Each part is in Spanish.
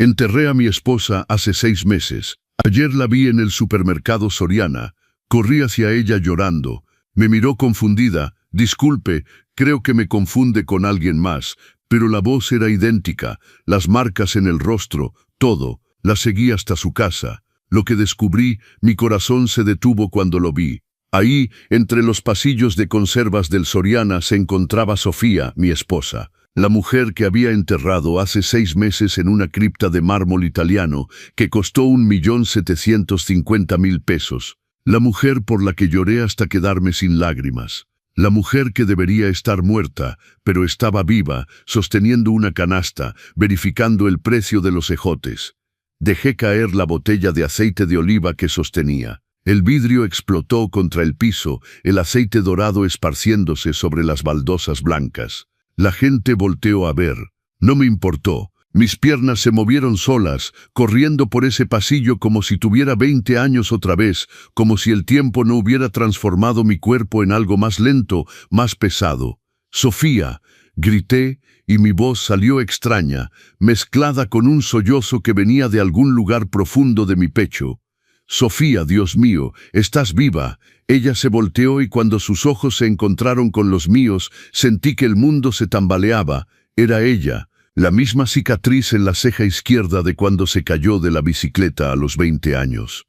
Enterré a mi esposa hace 6 meses. Ayer la vi en el supermercado Soriana. Corrí hacia ella llorando. Me miró confundida. Disculpe, creo que me confunde con alguien más, pero la voz era idéntica, las marcas en el rostro, todo. La seguí hasta su casa. Lo que descubrí, mi corazón se detuvo cuando lo vi. Ahí, entre los pasillos de conservas del Soriana, se encontraba Sofía, mi esposa, la mujer que había enterrado hace 6 meses en una cripta de mármol italiano que costó 1.750.000 pesos. La mujer por la que lloré hasta quedarme sin lágrimas. La mujer que debería estar muerta, pero estaba viva, sosteniendo una canasta, verificando el precio de los ejotes. Dejé caer la botella de aceite de oliva que sostenía. El vidrio explotó contra el piso, el aceite dorado esparciéndose sobre las baldosas blancas. La gente volteó a ver. No me importó. Mis piernas se movieron solas, corriendo por ese pasillo como si tuviera 20 años otra vez, como si el tiempo no hubiera transformado mi cuerpo en algo más lento, más pesado. «Sofía», grité, y mi voz salió extraña, mezclada con un sollozo que venía de algún lugar profundo de mi pecho. «Sofía, Dios mío, estás viva». Ella se volteó y cuando sus ojos se encontraron con los míos, sentí que el mundo se tambaleaba. Era ella, la misma cicatriz en la ceja izquierda de cuando se cayó de la bicicleta a los 20 años.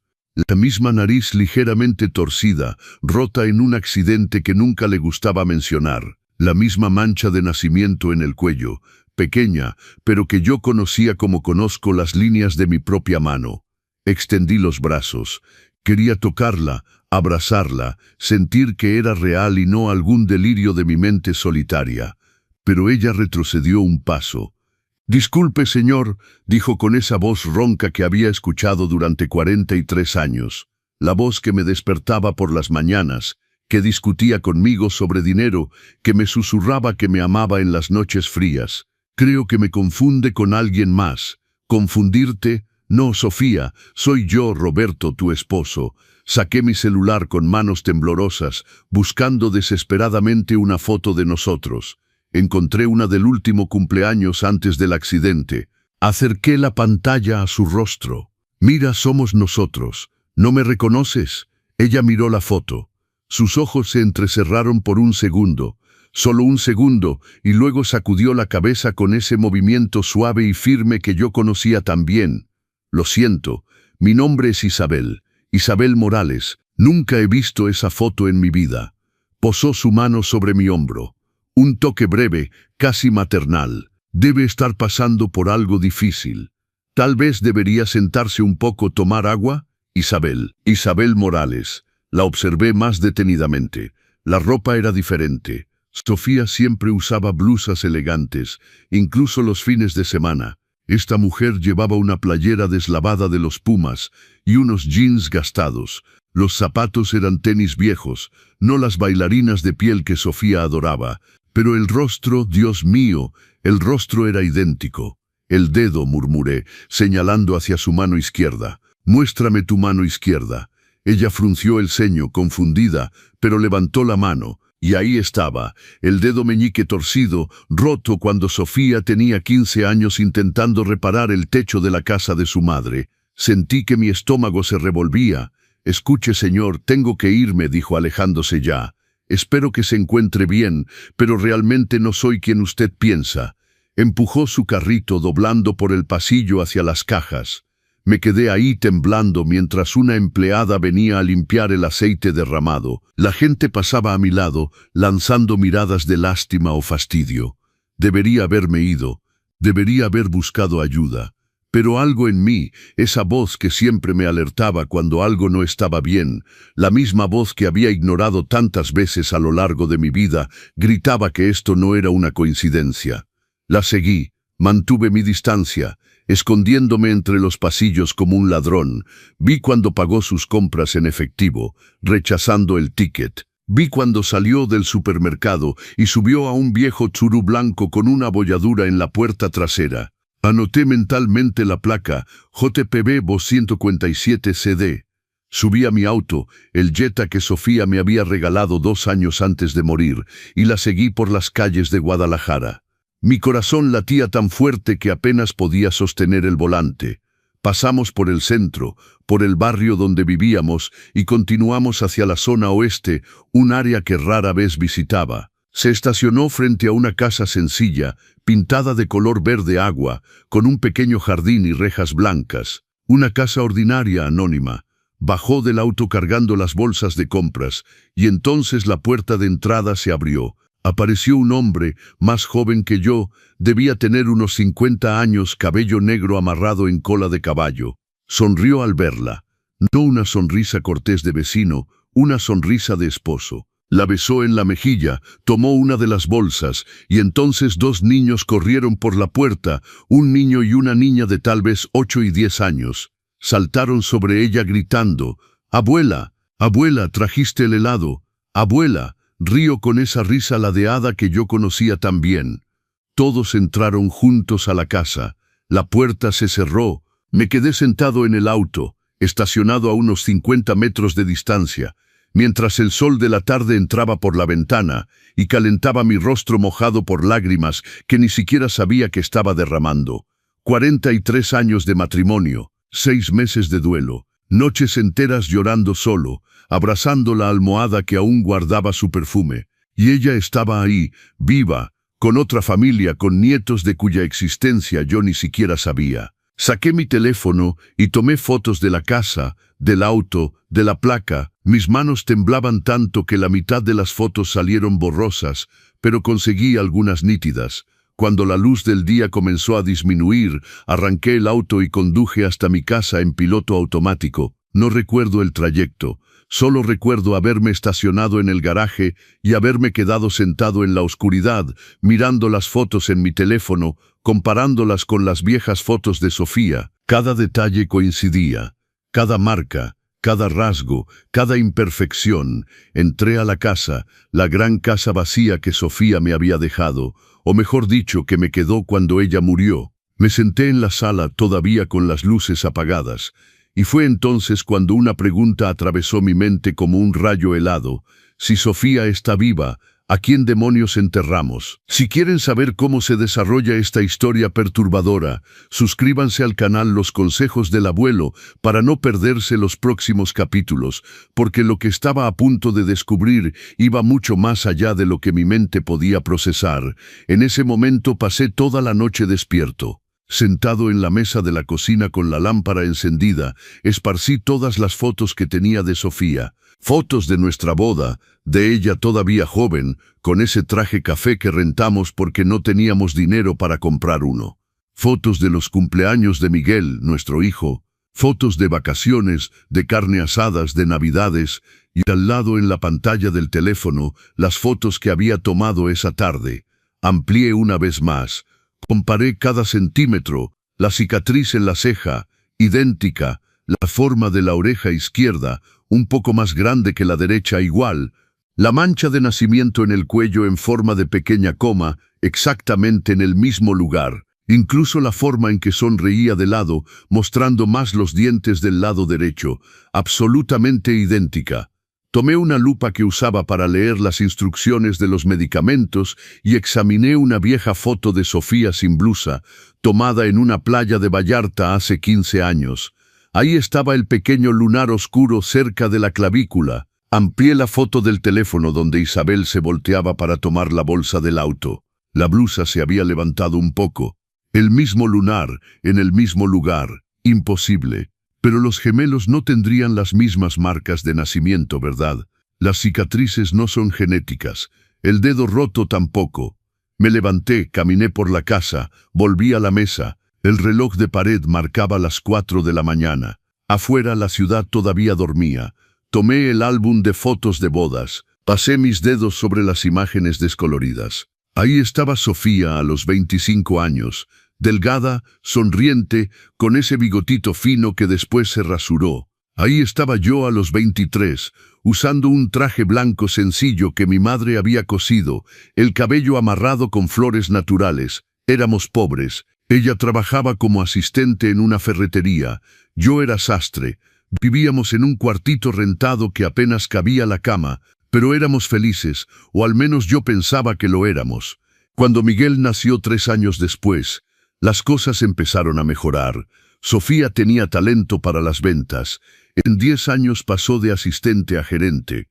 La misma nariz ligeramente torcida, rota en un accidente que nunca le gustaba mencionar. La misma mancha de nacimiento en el cuello, pequeña, pero que yo conocía como conozco las líneas de mi propia mano. Extendí los brazos. Quería tocarla, abrazarla, sentir que era real y no algún delirio de mi mente solitaria. Pero ella retrocedió un paso. «Disculpe, señor», dijo con esa voz ronca que había escuchado durante 43 años. La voz que me despertaba por las mañanas, que discutía conmigo sobre dinero, que me susurraba que me amaba en las noches frías. «Creo que me confunde con alguien más». «¿Confundirte? No, Sofía, soy yo, Roberto, tu esposo». Saqué mi celular con manos temblorosas, buscando desesperadamente una foto de nosotros. Encontré una del último cumpleaños antes del accidente. Acerqué la pantalla a su rostro. «Mira, somos nosotros. ¿No me reconoces?» Ella miró la foto. Sus ojos se entrecerraron por un segundo, solo un segundo, y luego sacudió la cabeza con ese movimiento suave y firme que yo conocía tan bien. «Lo siento, mi nombre es Isabel. Isabel Morales. Nunca he visto esa foto en mi vida». Posó su mano sobre mi hombro. Un toque breve, casi maternal. «Debe estar pasando por algo difícil. Tal vez debería sentarse un poco, tomar agua». «Isabel. Isabel Morales». La observé más detenidamente. La ropa era diferente. Sofía siempre usaba blusas elegantes, incluso los fines de semana. Esta mujer llevaba una playera deslavada de los Pumas y unos jeans gastados. Los zapatos eran tenis viejos, no las bailarinas de piel que Sofía adoraba. Pero el rostro, Dios mío, el rostro era idéntico. «El dedo», murmuré, señalando hacia su mano izquierda. «Muéstrame tu mano izquierda». Ella frunció el ceño, confundida, pero levantó la mano. Y ahí estaba, el dedo meñique torcido, roto cuando Sofía tenía 15 años intentando reparar el techo de la casa de su madre. Sentí que mi estómago se revolvía. «Escuche, señor, tengo que irme», dijo alejándose ya. «Espero que se encuentre bien, pero realmente no soy quien usted piensa». Empujó su carrito doblando por el pasillo hacia las cajas. Me quedé ahí temblando mientras una empleada venía a limpiar el aceite derramado. La gente pasaba a mi lado, lanzando miradas de lástima o fastidio. Debería haberme ido, debería haber buscado ayuda. Pero algo en mí, esa voz que siempre me alertaba cuando algo no estaba bien, la misma voz que había ignorado tantas veces a lo largo de mi vida, gritaba que esto no era una coincidencia. La seguí, mantuve mi distancia, escondiéndome entre los pasillos como un ladrón. Vi cuando pagó sus compras en efectivo, rechazando el ticket. Vi cuando salió del supermercado y subió a un viejo Tsuru blanco con una abolladura en la puerta trasera. Anoté mentalmente la placa, JPB 247 CD. Subí a mi auto, el Jetta que Sofía me había regalado 2 años antes de morir, y la seguí por las calles de Guadalajara. Mi corazón latía tan fuerte que apenas podía sostener el volante. Pasamos por el centro, por el barrio donde vivíamos y continuamos hacia la zona oeste, un área que rara vez visitaba. Se estacionó frente a una casa sencilla, pintada de color verde agua, con un pequeño jardín y rejas blancas. Una casa ordinaria, anónima. Bajó del auto cargando las bolsas de compras, y entonces la puerta de entrada se abrió. Apareció un hombre, más joven que yo, debía tener unos 50 años, cabello negro amarrado en cola de caballo. Sonrió al verla. No una sonrisa cortés de vecino, una sonrisa de esposo. La besó en la mejilla, tomó una de las bolsas, y entonces dos niños corrieron por la puerta, un niño y una niña de tal vez 8 y 10 años. Saltaron sobre ella gritando, «¡Abuela! ¡Abuela, trajiste el helado! ¡Abuela!». Río con esa risa ladeada que yo conocía tan bien. Todos entraron juntos a la casa. La puerta se cerró. Me quedé sentado en el auto, estacionado a unos 50 metros de distancia, mientras el sol de la tarde entraba por la ventana y calentaba mi rostro mojado por lágrimas que ni siquiera sabía que estaba derramando. 43 años de matrimonio, 6 meses de duelo, noches enteras llorando solo, abrazando la almohada que aún guardaba su perfume. Y ella estaba ahí, viva, con otra familia, con nietos de cuya existencia yo ni siquiera sabía. Saqué mi teléfono y tomé fotos de la casa, del auto, de la placa. Mis manos temblaban tanto que la mitad de las fotos salieron borrosas, pero conseguí algunas nítidas. Cuando la luz del día comenzó a disminuir, arranqué el auto y conduje hasta mi casa en piloto automático. No recuerdo el trayecto. Solo recuerdo haberme estacionado en el garaje y haberme quedado sentado en la oscuridad, mirando las fotos en mi teléfono, comparándolas con las viejas fotos de Sofía. Cada detalle coincidía, cada marca, cada rasgo, cada imperfección. Entré a la casa, la gran casa vacía que Sofía me había dejado, o mejor dicho, que me quedó cuando ella murió. Me senté en la sala todavía con las luces apagadas. Y fue entonces cuando una pregunta atravesó mi mente como un rayo helado. Si Sofía está viva, ¿a quién demonios enterramos? Si quieren saber cómo se desarrolla esta historia perturbadora, suscríbanse al canal Los Consejos del Abuelo para no perderse los próximos capítulos, porque lo que estaba a punto de descubrir iba mucho más allá de lo que mi mente podía procesar. En ese momento pasé toda la noche despierto. Sentado en la mesa de la cocina con la lámpara encendida, esparcí todas las fotos que tenía de Sofía. Fotos de nuestra boda, de ella todavía joven, con ese traje café que rentamos porque no teníamos dinero para comprar uno. Fotos de los cumpleaños de Miguel, nuestro hijo. Fotos de vacaciones, de carne asadas, de navidades, y al lado en la pantalla del teléfono, las fotos que había tomado esa tarde. Amplié una vez más. Comparé cada centímetro, la cicatriz en la ceja, idéntica, la forma de la oreja izquierda, un poco más grande que la derecha igual, la mancha de nacimiento en el cuello en forma de pequeña coma, exactamente en el mismo lugar, incluso la forma en que sonreía de lado, mostrando más los dientes del lado derecho, absolutamente idéntica. Tomé una lupa que usaba para leer las instrucciones de los medicamentos y examiné una vieja foto de Sofía sin blusa, tomada en una playa de Vallarta hace 15 años. Ahí estaba el pequeño lunar oscuro cerca de la clavícula. Amplié la foto del teléfono donde Isabel se volteaba para tomar la bolsa del auto. La blusa se había levantado un poco. El mismo lunar, en el mismo lugar. Imposible. Pero los gemelos no tendrían las mismas marcas de nacimiento, ¿verdad? Las cicatrices no son genéticas. El dedo roto tampoco. Me levanté, caminé por la casa, volví a la mesa. El reloj de pared marcaba las 4 de la mañana. Afuera la ciudad todavía dormía. Tomé el álbum de fotos de bodas. Pasé mis dedos sobre las imágenes descoloridas. Ahí estaba Sofía a los 25 años. Delgada, sonriente, con ese bigotito fino que después se rasuró. Ahí estaba yo a los 23, usando un traje blanco sencillo que mi madre había cosido, el cabello amarrado con flores naturales. Éramos pobres. Ella trabajaba como asistente en una ferretería. Yo era sastre. Vivíamos en un cuartito rentado que apenas cabía la cama, pero éramos felices, o al menos yo pensaba que lo éramos. Cuando Miguel nació 3 años después, las cosas empezaron a mejorar. Sofía tenía talento para las ventas. En 10 años pasó de asistente a gerente.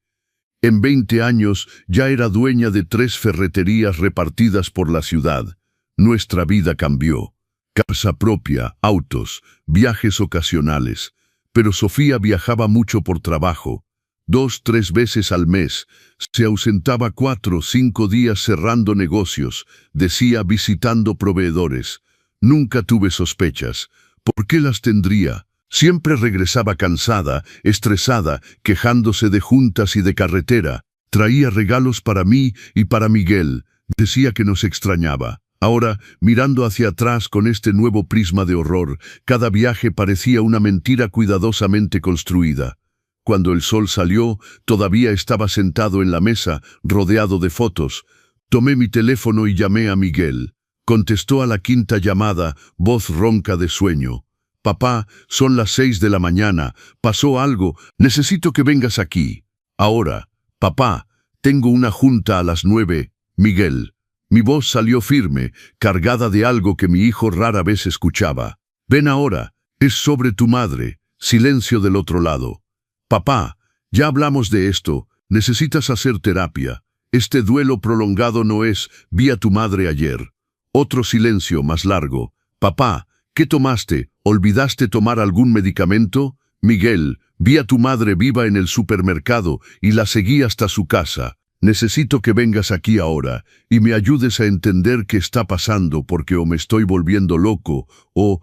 En 20 años ya era dueña de 3 ferreterías repartidas por la ciudad. Nuestra vida cambió. Casa propia, autos, viajes ocasionales. Pero Sofía viajaba mucho por trabajo. 2, 3 veces al mes. Se ausentaba 4 o 5 días cerrando negocios, decía visitando proveedores. Nunca tuve sospechas. ¿Por qué las tendría? Siempre regresaba cansada, estresada, quejándose de juntas y de carretera. Traía regalos para mí y para Miguel. Decía que nos extrañaba. Ahora, mirando hacia atrás con este nuevo prisma de horror, cada viaje parecía una mentira cuidadosamente construida. Cuando el sol salió, todavía estaba sentado en la mesa, rodeado de fotos. Tomé mi teléfono y llamé a Miguel. Contestó a la 5ª llamada, voz ronca de sueño. «Papá, son las 6 de la mañana. Pasó algo. Necesito que vengas aquí. Ahora. Papá, tengo una junta a las 9. Miguel». Mi voz salió firme, cargada de algo que mi hijo rara vez escuchaba. «Ven ahora. Es sobre tu madre». Silencio del otro lado. «Papá, ya hablamos de esto. Necesitas hacer terapia. Este duelo prolongado no es, vi a tu madre ayer». Otro silencio más largo. «Papá, ¿qué tomaste? ¿Olvidaste tomar algún medicamento?» «Miguel, vi a tu madre viva en el supermercado y la seguí hasta su casa. Necesito que vengas aquí ahora y me ayudes a entender qué está pasando porque o me estoy volviendo loco o...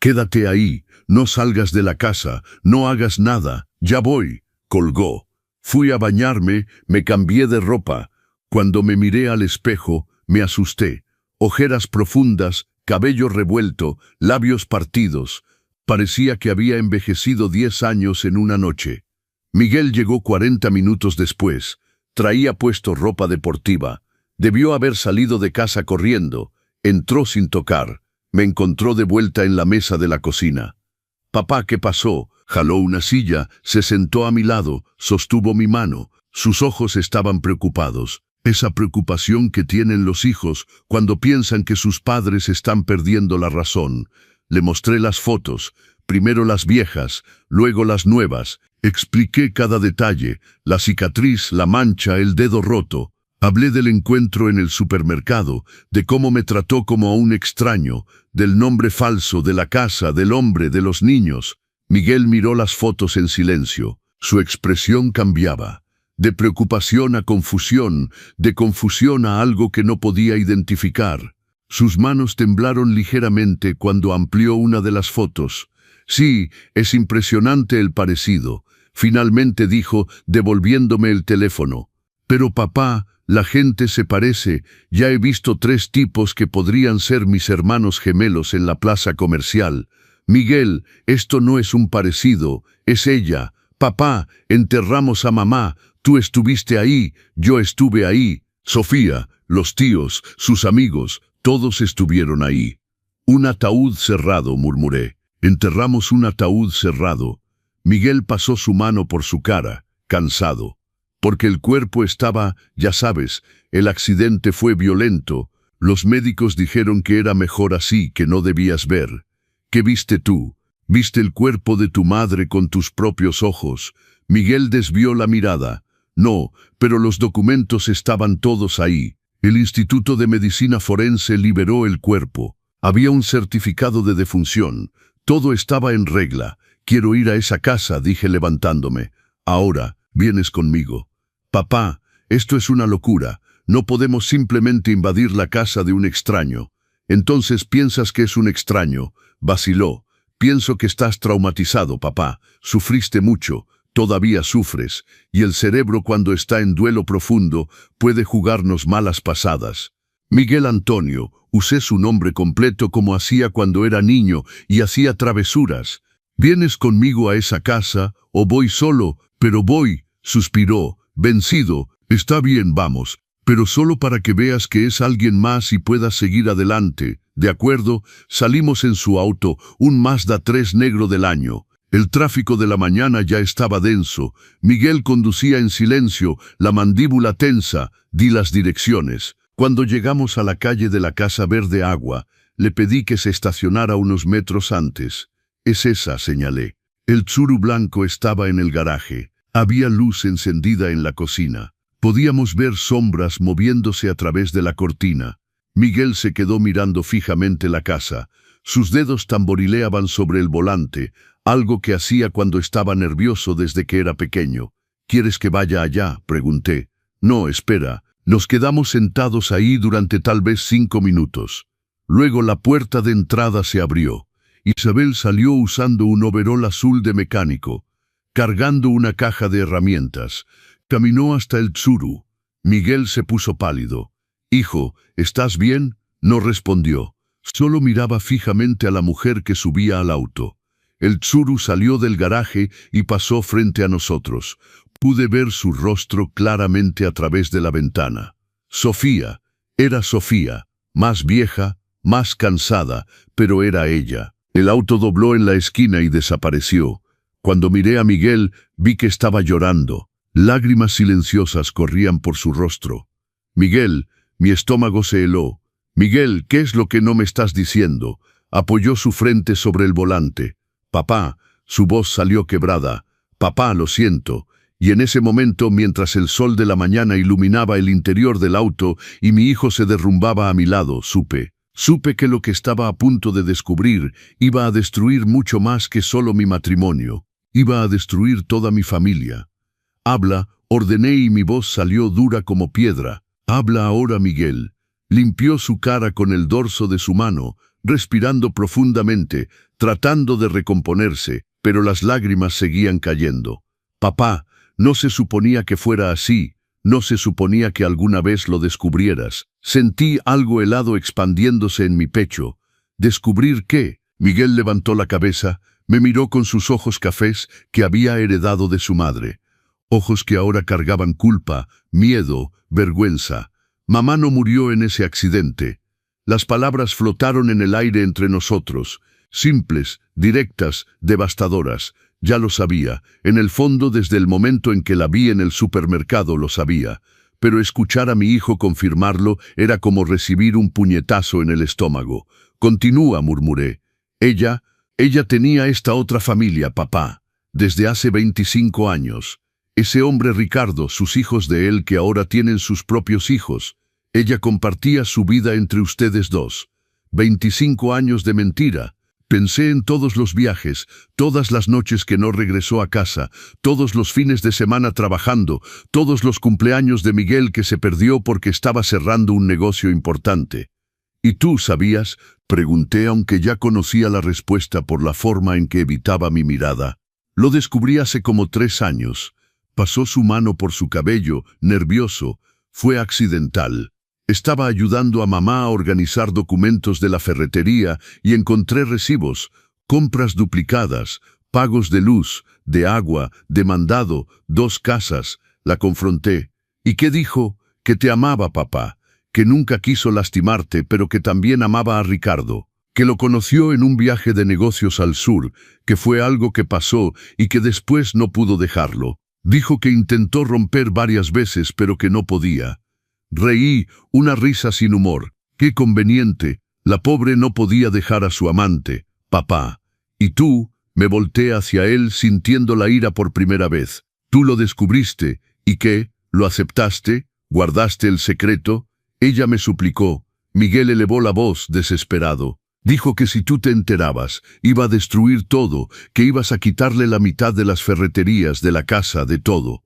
Quédate ahí, no salgas de la casa, no hagas nada, ya voy». Colgó. Fui a bañarme, me cambié de ropa. Cuando me miré al espejo, me asusté. Ojeras profundas, cabello revuelto, labios partidos. Parecía que había envejecido 10 años en una noche. Miguel llegó 40 minutos después. Traía puesto ropa deportiva. Debió haber salido de casa corriendo. Entró sin tocar. Me encontró de vuelta en la mesa de la cocina. «Papá, ¿qué pasó?» Jaló una silla, se sentó a mi lado, sostuvo mi mano. Sus ojos estaban preocupados. Esa preocupación que tienen los hijos cuando piensan que sus padres están perdiendo la razón. Le mostré las fotos, primero las viejas, luego las nuevas. Expliqué cada detalle, la cicatriz, la mancha, el dedo roto. Hablé del encuentro en el supermercado, de cómo me trató como a un extraño, del nombre falso, de la casa, del hombre, de los niños. Miguel miró las fotos en silencio. Su expresión cambiaba. De preocupación a confusión, de confusión a algo que no podía identificar. Sus manos temblaron ligeramente cuando amplió una de las fotos. «Sí, es impresionante el parecido», finalmente dijo, devolviéndome el teléfono. «Pero papá, la gente se parece. Ya he visto 3 tipos que podrían ser mis hermanos gemelos en la plaza comercial. Miguel, esto no es un parecido, es ella. Papá, enterramos a mamá. Tú estuviste ahí, yo estuve ahí. Sofía, los tíos, sus amigos, todos estuvieron ahí». «Un ataúd cerrado», murmuré. «Enterramos un ataúd cerrado». Miguel pasó su mano por su cara, cansado. «Porque el cuerpo estaba, ya sabes, el accidente fue violento. Los médicos dijeron que era mejor así, que no debías ver». «¿Qué viste tú? ¿Viste el cuerpo de tu madre con tus propios ojos?» Miguel desvió la mirada. «No, pero los documentos estaban todos ahí. El Instituto de Medicina Forense liberó el cuerpo. Había un certificado de defunción. Todo estaba en regla. Quiero ir a esa casa», dije levantándome. «Ahora, vienes conmigo». «Papá, esto es una locura. No podemos simplemente invadir la casa de un extraño». «Entonces piensas que es un extraño», vaciló. «Pienso que estás traumatizado, papá. Sufriste mucho. Todavía sufres. Y el cerebro cuando está en duelo profundo puede jugarnos malas pasadas». «Miguel Antonio», usé su nombre completo como hacía cuando era niño y hacía travesuras. «¿Vienes conmigo a esa casa o voy solo?» «Pero voy», suspiró, vencido. «Está bien, vamos, pero solo para que veas que es alguien más y puedas seguir adelante». «De acuerdo». Salimos en su auto, un Mazda 3 negro del año. El tráfico de la mañana ya estaba denso. Miguel conducía en silencio, la mandíbula tensa. Di las direcciones. Cuando llegamos a la calle de la Casa Verde Agua, le pedí que se estacionara unos metros antes. «Es esa», señalé. El Tsuru blanco estaba en el garaje. Había luz encendida en la cocina. Podíamos ver sombras moviéndose a través de la cortina. Miguel se quedó mirando fijamente la casa. Sus dedos tamborileaban sobre el volante, algo que hacía cuando estaba nervioso desde que era pequeño. «¿Quieres que vaya allá?», pregunté. «No, espera». Nos quedamos sentados ahí durante tal vez 5 minutos. Luego la puerta de entrada se abrió. Isabel salió usando un overol azul de mecánico, cargando una caja de herramientas. Caminó hasta el Tsuru. Miguel se puso pálido. «Hijo, ¿estás bien?», no respondió. Solo miraba fijamente a la mujer que subía al auto. El Tsuru salió del garaje y pasó frente a nosotros. Pude ver su rostro claramente a través de la ventana. Sofía. Era Sofía. Más vieja, más cansada, pero era ella. El auto dobló en la esquina y desapareció. Cuando miré a Miguel, vi que estaba llorando. Lágrimas silenciosas corrían por su rostro. «Miguel», mi estómago se heló. «Miguel, ¿qué es lo que no me estás diciendo?». Apoyó su frente sobre el volante. «Papá», su voz salió quebrada. «Papá, lo siento». Y en ese momento, mientras el sol de la mañana iluminaba el interior del auto y mi hijo se derrumbaba a mi lado, supe que lo que estaba a punto de descubrir iba a destruir mucho más que solo mi matrimonio. Iba a destruir toda mi familia. «Habla», ordené y mi voz salió dura como piedra. «Habla ahora, Miguel». Limpió su cara con el dorso de su mano, respirando profundamente, tratando de recomponerse, pero las lágrimas seguían cayendo. «Papá, no se suponía que fuera así, no se suponía que alguna vez lo descubrieras». Sentí algo helado expandiéndose en mi pecho. ¿Descubrir qué? Miguel levantó la cabeza, me miró con sus ojos cafés que había heredado de su madre. Ojos que ahora cargaban culpa, miedo, vergüenza. «Mamá no murió en ese accidente». Las palabras flotaron en el aire entre nosotros, simples, directas, devastadoras. Ya lo sabía, en el fondo desde el momento en que la vi en el supermercado lo sabía, pero escuchar a mi hijo confirmarlo era como recibir un puñetazo en el estómago. «Continúa», murmuré. Ella tenía esta otra familia, papá, desde hace 25 años. Ese hombre Ricardo, sus hijos de él que ahora tienen sus propios hijos. Ella compartía su vida entre ustedes dos. 25 años de mentira. Pensé en todos los viajes, todas las noches que no regresó a casa, todos los fines de semana trabajando, todos los cumpleaños de Miguel que se perdió porque estaba cerrando un negocio importante. «¿Y tú sabías?», pregunté aunque ya conocía la respuesta por la forma en que evitaba mi mirada. «Lo descubrí hace como 3 años». Pasó su mano por su cabello, nervioso. «Fue accidental. Estaba ayudando a mamá a organizar documentos de la ferretería y encontré recibos, compras duplicadas, pagos de luz, de agua, de mandado, 2 casas». La confronté. «¿Y qué dijo?». «Que te amaba, papá, que nunca quiso lastimarte, pero que también amaba a Ricardo, que lo conoció en un viaje de negocios al sur, que fue algo que pasó y que después no pudo dejarlo. Dijo que intentó romper varias veces, pero que no podía». Reí, una risa sin humor. «Qué conveniente. La pobre no podía dejar a su amante, papá». «¿Y tú?». Me volteé hacia él sintiendo la ira por primera vez. «Tú lo descubriste. ¿Y qué? ¿Lo aceptaste? ¿Guardaste el secreto?». Ella me suplicó. Miguel elevó la voz, desesperado. Dijo que si tú te enterabas, iba a destruir todo, que ibas a quitarle la mitad de las ferreterías, de la casa, de todo.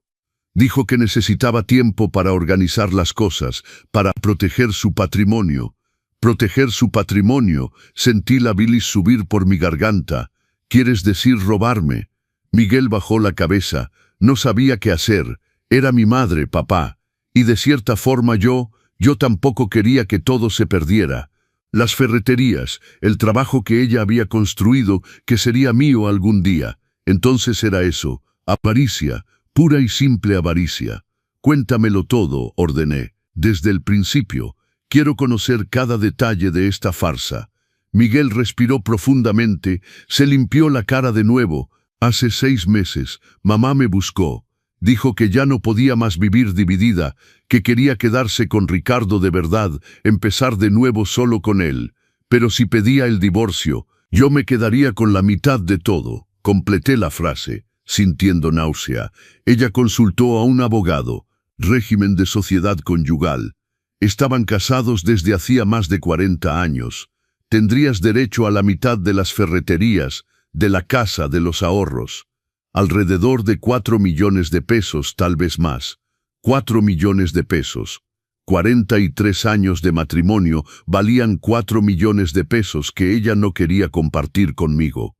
Dijo que necesitaba tiempo para organizar las cosas, para proteger su patrimonio. Proteger su patrimonio. Sentí la bilis subir por mi garganta. «¿Quieres decir robarme?». Miguel bajó la cabeza. No sabía qué hacer. Era mi madre, papá. Y de cierta forma yo tampoco quería que todo se perdiera. Las ferreterías, el trabajo que ella había construido, que sería mío algún día. Entonces era eso, avaricia. Pura y simple avaricia. «Cuéntamelo todo», ordené. «Desde el principio. Quiero conocer cada detalle de esta farsa». Miguel respiró profundamente, se limpió la cara de nuevo. «Hace 6 meses, mamá me buscó. Dijo que ya no podía más vivir dividida, que quería quedarse con Ricardo de verdad, empezar de nuevo solo con él. Pero si pedía el divorcio, yo me quedaría con la mitad de todo. Completé la frase, sintiendo náusea. Ella consultó a un abogado. Régimen de sociedad conyugal. Estaban casados desde hacía más de 40 años. Tendrías derecho a la mitad de las ferreterías, de la casa, de los ahorros. Alrededor de 4 millones de pesos, tal vez más. 4 millones de pesos. 43 años de matrimonio valían 4 millones de pesos que ella no quería compartir conmigo.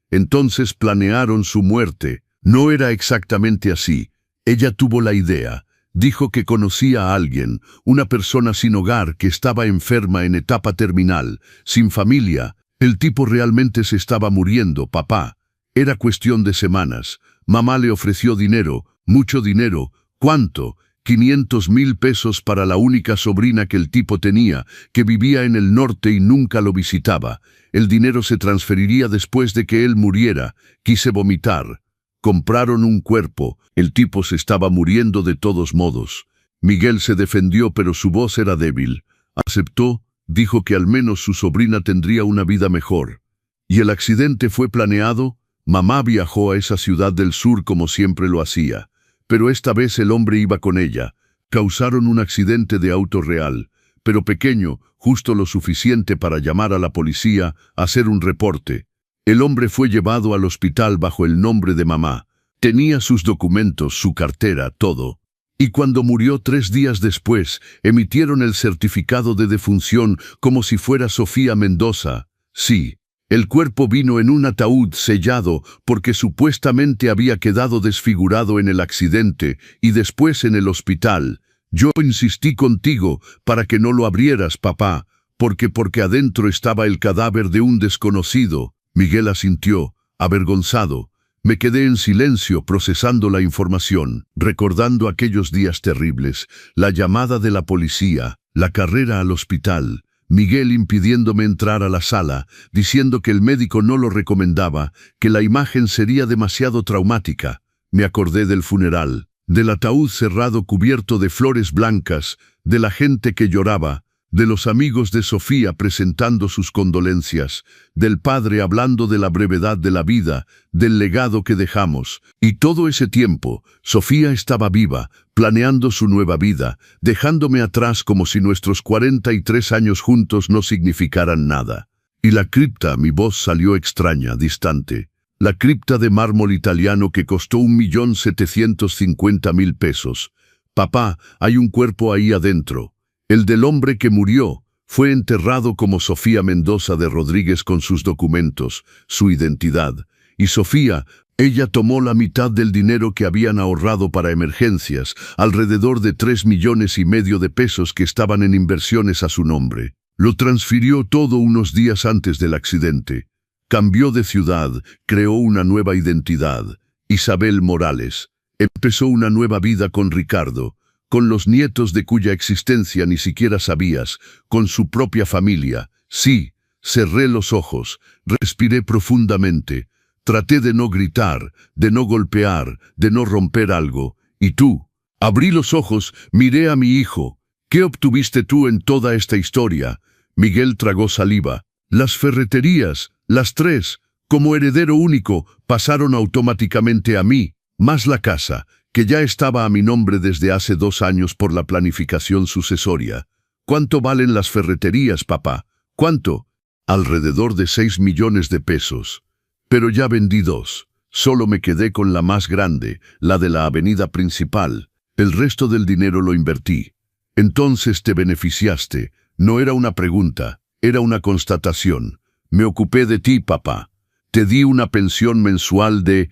Entonces planearon su muerte. No era exactamente así. Ella tuvo la idea. Dijo que conocía a alguien, una persona sin hogar que estaba enferma en etapa terminal, sin familia. El tipo realmente se estaba muriendo, papá. Era cuestión de semanas. Mamá le ofreció dinero, mucho dinero. ¿Cuánto? 500,000 pesos para la única sobrina que el tipo tenía, que vivía en el norte y nunca lo visitaba. El dinero se transferiría después de que él muriera. Quise vomitar. Compraron un cuerpo. El tipo se estaba muriendo de todos modos. Miguel se defendió, pero su voz era débil. Aceptó, dijo que al menos su sobrina tendría una vida mejor. ¿Y el accidente fue planeado? Mamá viajó a esa ciudad del sur como siempre lo hacía. Pero esta vez el hombre iba con ella. Causaron un accidente de auto real, pero pequeño, justo lo suficiente para llamar a la policía, hacer un reporte. El hombre fue llevado al hospital bajo el nombre de mamá. Tenía sus documentos, su cartera, todo. Y cuando murió 3 días después, emitieron el certificado de defunción como si fuera Sofía Mendoza. Sí, el cuerpo vino en un ataúd sellado porque supuestamente había quedado desfigurado en el accidente y después en el hospital. Yo insistí contigo para que no lo abrieras, papá, porque adentro estaba el cadáver de un desconocido. Miguel asintió, avergonzado. Me quedé en silencio procesando la información, recordando aquellos días terribles, la llamada de la policía, la carrera al hospital, Miguel impidiéndome entrar a la sala, diciendo que el médico no lo recomendaba, que la imagen sería demasiado traumática. Me acordé del funeral, del ataúd cerrado cubierto de flores blancas, de la gente que lloraba, de los amigos de Sofía presentando sus condolencias, del padre hablando de la brevedad de la vida, del legado que dejamos. Y todo ese tiempo, Sofía estaba viva, planeando su nueva vida, dejándome atrás como si nuestros 43 años juntos no significaran nada. Y la cripta, mi voz salió extraña, distante. La cripta de mármol italiano que costó 1.750.000 pesos. Papá, hay un cuerpo ahí adentro. El del hombre que murió fue enterrado como Sofía Mendoza de Rodríguez con sus documentos, su identidad. Y Sofía, ella tomó la mitad del dinero que habían ahorrado para emergencias, alrededor de 3,5 millones de pesos que estaban en inversiones a su nombre. Lo transfirió todo unos días antes del accidente. Cambió de ciudad, creó una nueva identidad. Isabel Morales. Empezó una nueva vida con Ricardo, con los nietos de cuya existencia ni siquiera sabías, con su propia familia. Sí, cerré los ojos, respiré profundamente, traté de no gritar, de no golpear, de no romper algo. ¿Y tú? Abrí los ojos, miré a mi hijo. ¿Qué obtuviste tú en toda esta historia? Miguel tragó saliva. Las ferreterías, las 3, como heredero único, pasaron automáticamente a mí, más la casa, que ya estaba a mi nombre desde hace 2 años por la planificación sucesoria. ¿Cuánto valen las ferreterías, papá? ¿Cuánto? Alrededor de 6 millones de pesos. Pero ya vendí 2. Solo me quedé con la más grande, la de la avenida principal. El resto del dinero lo invertí. Entonces te beneficiaste. No era una pregunta, era una constatación. Me ocupé de ti, papá. Te di una pensión mensual ¿de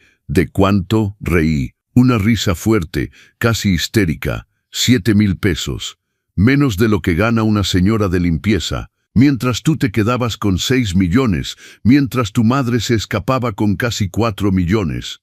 cuánto? Reí. Una risa fuerte, casi histérica, 7,000 pesos. Menos de lo que gana una señora de limpieza, mientras tú te quedabas con 6 millones, mientras tu madre se escapaba con casi 4 millones.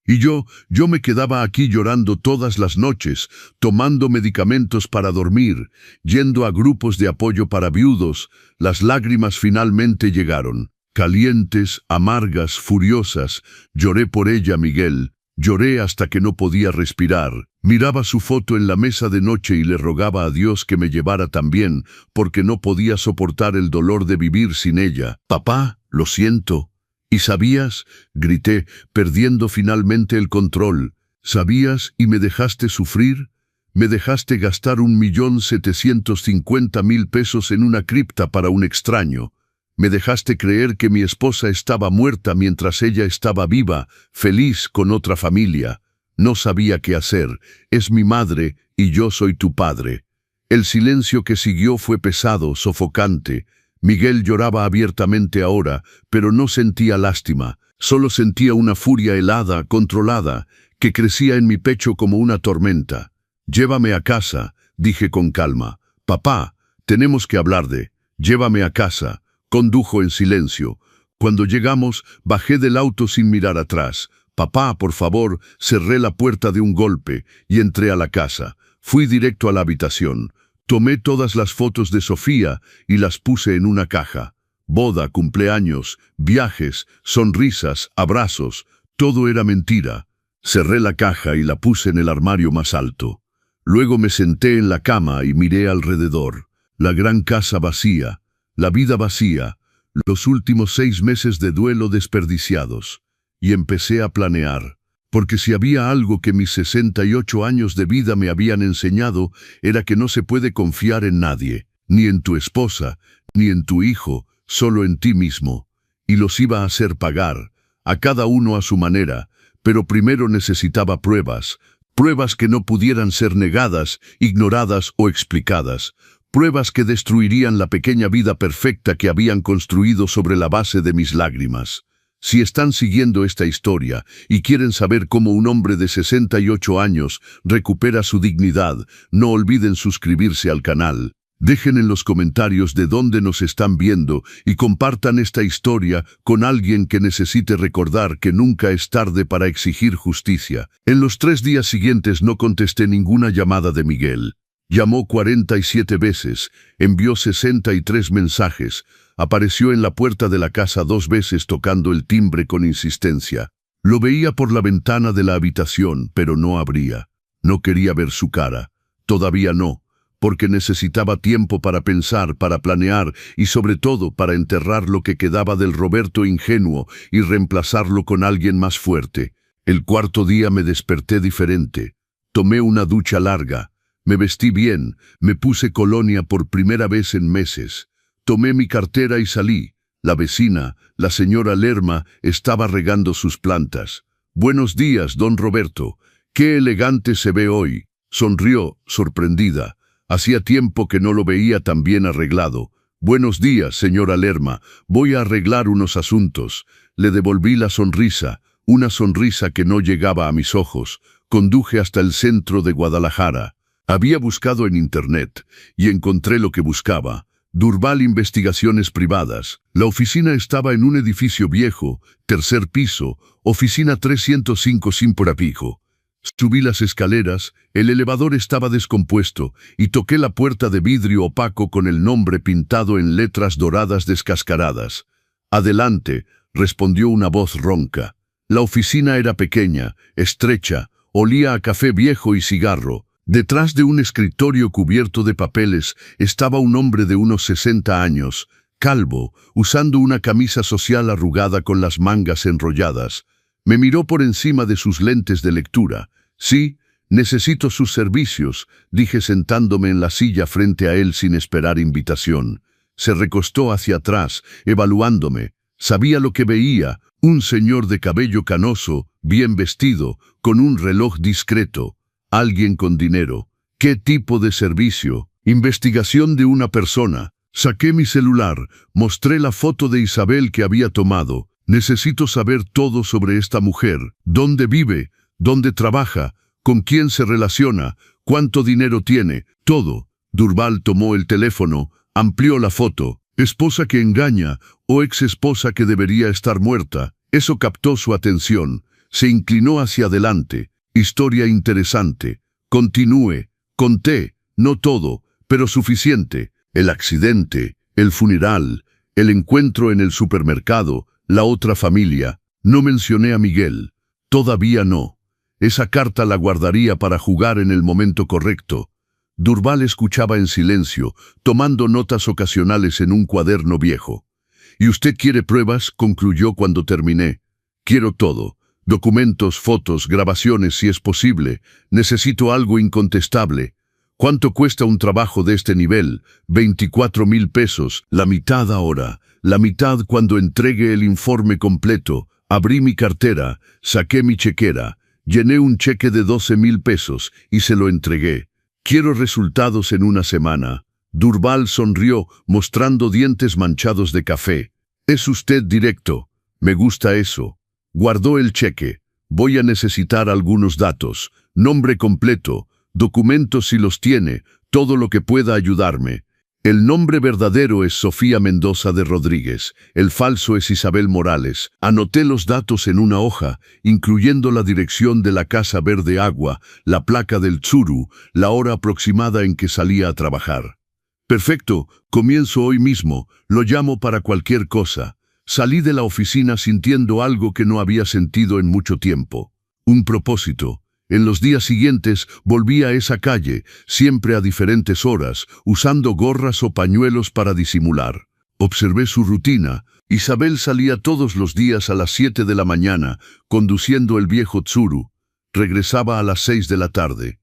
Y yo me quedaba aquí llorando todas las noches, tomando medicamentos para dormir, yendo a grupos de apoyo para viudos. Las lágrimas finalmente llegaron, calientes, amargas, furiosas. Lloré por ella, Miguel. Lloré hasta que no podía respirar. Miraba su foto en la mesa de noche y le rogaba a Dios que me llevara también, porque no podía soportar el dolor de vivir sin ella. «Papá, lo siento». «¿Y sabías?», grité, perdiendo finalmente el control. «¿Sabías y me dejaste sufrir? Me dejaste gastar 1.750.000 pesos en una cripta para un extraño. Me dejaste creer que mi esposa estaba muerta mientras ella estaba viva, feliz con otra familia. No sabía qué hacer. Es mi madre y yo soy tu padre». El silencio que siguió fue pesado, sofocante. Miguel lloraba abiertamente ahora, pero no sentía lástima. Solo sentía una furia helada, controlada, que crecía en mi pecho como una tormenta. «Llévame a casa», dije con calma. «Papá, tenemos que hablar de...». «Llévame a casa», condujo en silencio. Cuando llegamos, bajé del auto sin mirar atrás. «Papá, por favor», cerré la puerta de un golpe y entré a la casa. Fui directo a la habitación. Tomé todas las fotos de Sofía y las puse en una caja. Boda, cumpleaños, viajes, sonrisas, abrazos, todo era mentira. Cerré la caja y la puse en el armario más alto. Luego me senté en la cama y miré alrededor. La gran casa vacía, la vida vacía, los últimos 6 meses de duelo desperdiciados. Y empecé a planear. Porque si había algo que mis 68 años de vida me habían enseñado, era que no se puede confiar en nadie, ni en tu esposa, ni en tu hijo, solo en ti mismo. Y los iba a hacer pagar, a cada uno a su manera, pero primero necesitaba pruebas, pruebas que no pudieran ser negadas, ignoradas o explicadas, pruebas que destruirían la pequeña vida perfecta que habían construido sobre la base de mis lágrimas. Si están siguiendo esta historia y quieren saber cómo un hombre de 68 años recupera su dignidad, no olviden suscribirse al canal. Dejen en los comentarios de dónde nos están viendo y compartan esta historia con alguien que necesite recordar que nunca es tarde para exigir justicia. En los 3 días siguientes no contesté ninguna llamada de Miguel. Llamó 47 veces, envió 63 mensajes, apareció en la puerta de la casa 2 veces tocando el timbre con insistencia. Lo veía por la ventana de la habitación, pero no abría. No quería ver su cara. Todavía no, porque necesitaba tiempo para pensar, para planear y sobre todo para enterrar lo que quedaba del Roberto ingenuo y reemplazarlo con alguien más fuerte. El 4.º día me desperté diferente. Tomé una ducha larga. Me vestí bien, me puse colonia por primera vez en meses. Tomé mi cartera y salí. La vecina, la señora Lerma, estaba regando sus plantas. «Buenos días, don Roberto. Qué elegante se ve hoy». Sonrió, sorprendida. Hacía tiempo que no lo veía tan bien arreglado. «Buenos días, señora Lerma. Voy a arreglar unos asuntos». Le devolví la sonrisa, una sonrisa que no llegaba a mis ojos. Conduje hasta el centro de Guadalajara. Había buscado en internet y encontré lo que buscaba. Durbal Investigaciones Privadas. La oficina estaba en un edificio viejo, 3er piso, oficina 305 sin Porapijo. Subí las escaleras, el elevador estaba descompuesto y toqué la puerta de vidrio opaco con el nombre pintado en letras doradas descascaradas. «Adelante», respondió una voz ronca. La oficina era pequeña, estrecha, olía a café viejo y cigarro. Detrás de un escritorio cubierto de papeles estaba un hombre de unos 60 años, calvo, usando una camisa social arrugada con las mangas enrolladas. Me miró por encima de sus lentes de lectura. «Sí, necesito sus servicios», dije sentándome en la silla frente a él sin esperar invitación. Se recostó hacia atrás, evaluándome. Sabía lo que veía, un señor de cabello canoso, bien vestido, con un reloj discreto. Alguien con dinero. ¿Qué tipo de servicio? Investigación de una persona. Saqué mi celular, mostré la foto de Isabel que había tomado. Necesito saber todo sobre esta mujer. ¿Dónde vive? ¿Dónde trabaja? ¿Con quién se relaciona? ¿Cuánto dinero tiene? Todo. Durbal tomó el teléfono, amplió la foto. Esposa que engaña o ex-esposa que debería estar muerta. Eso captó su atención. Se inclinó hacia adelante. Historia interesante. Continúe. Conté, no todo, pero suficiente. El accidente, el funeral, el encuentro en el supermercado, la otra familia. No mencioné a Miguel. Todavía no. Esa carta la guardaría para jugar en el momento correcto. Durval escuchaba en silencio, tomando notas ocasionales en un cuaderno viejo. «¿Y usted quiere pruebas?», concluyó cuando terminé. «Quiero todo. Documentos, fotos, grabaciones, si es posible. Necesito algo incontestable». «¿Cuánto cuesta un trabajo de este nivel?». «24,000 pesos, la mitad ahora, la mitad cuando entregue el informe completo». Abrí mi cartera, saqué mi chequera, llené un cheque de 12,000 pesos y se lo entregué. «Quiero resultados en una semana». Durval sonrió, mostrando dientes manchados de café. «Es usted directo. Me gusta eso». Guardó el cheque. «Voy a necesitar algunos datos. Nombre completo, documentos si los tiene, todo lo que pueda ayudarme». «El nombre verdadero es Sofía Mendoza de Rodríguez. El falso es Isabel Morales». Anoté los datos en una hoja, incluyendo la dirección de la Casa Verde Agua, la placa del Tsuru, la hora aproximada en que salía a trabajar. «Perfecto, comienzo hoy mismo. Lo llamo para cualquier cosa». Salí de la oficina sintiendo algo que no había sentido en mucho tiempo. Un propósito. En los días siguientes volví a esa calle, siempre a diferentes horas, usando gorras o pañuelos para disimular. Observé su rutina. Isabel salía todos los días a las 7 de la mañana, conduciendo el viejo Tsuru. Regresaba a las 6 de la tarde.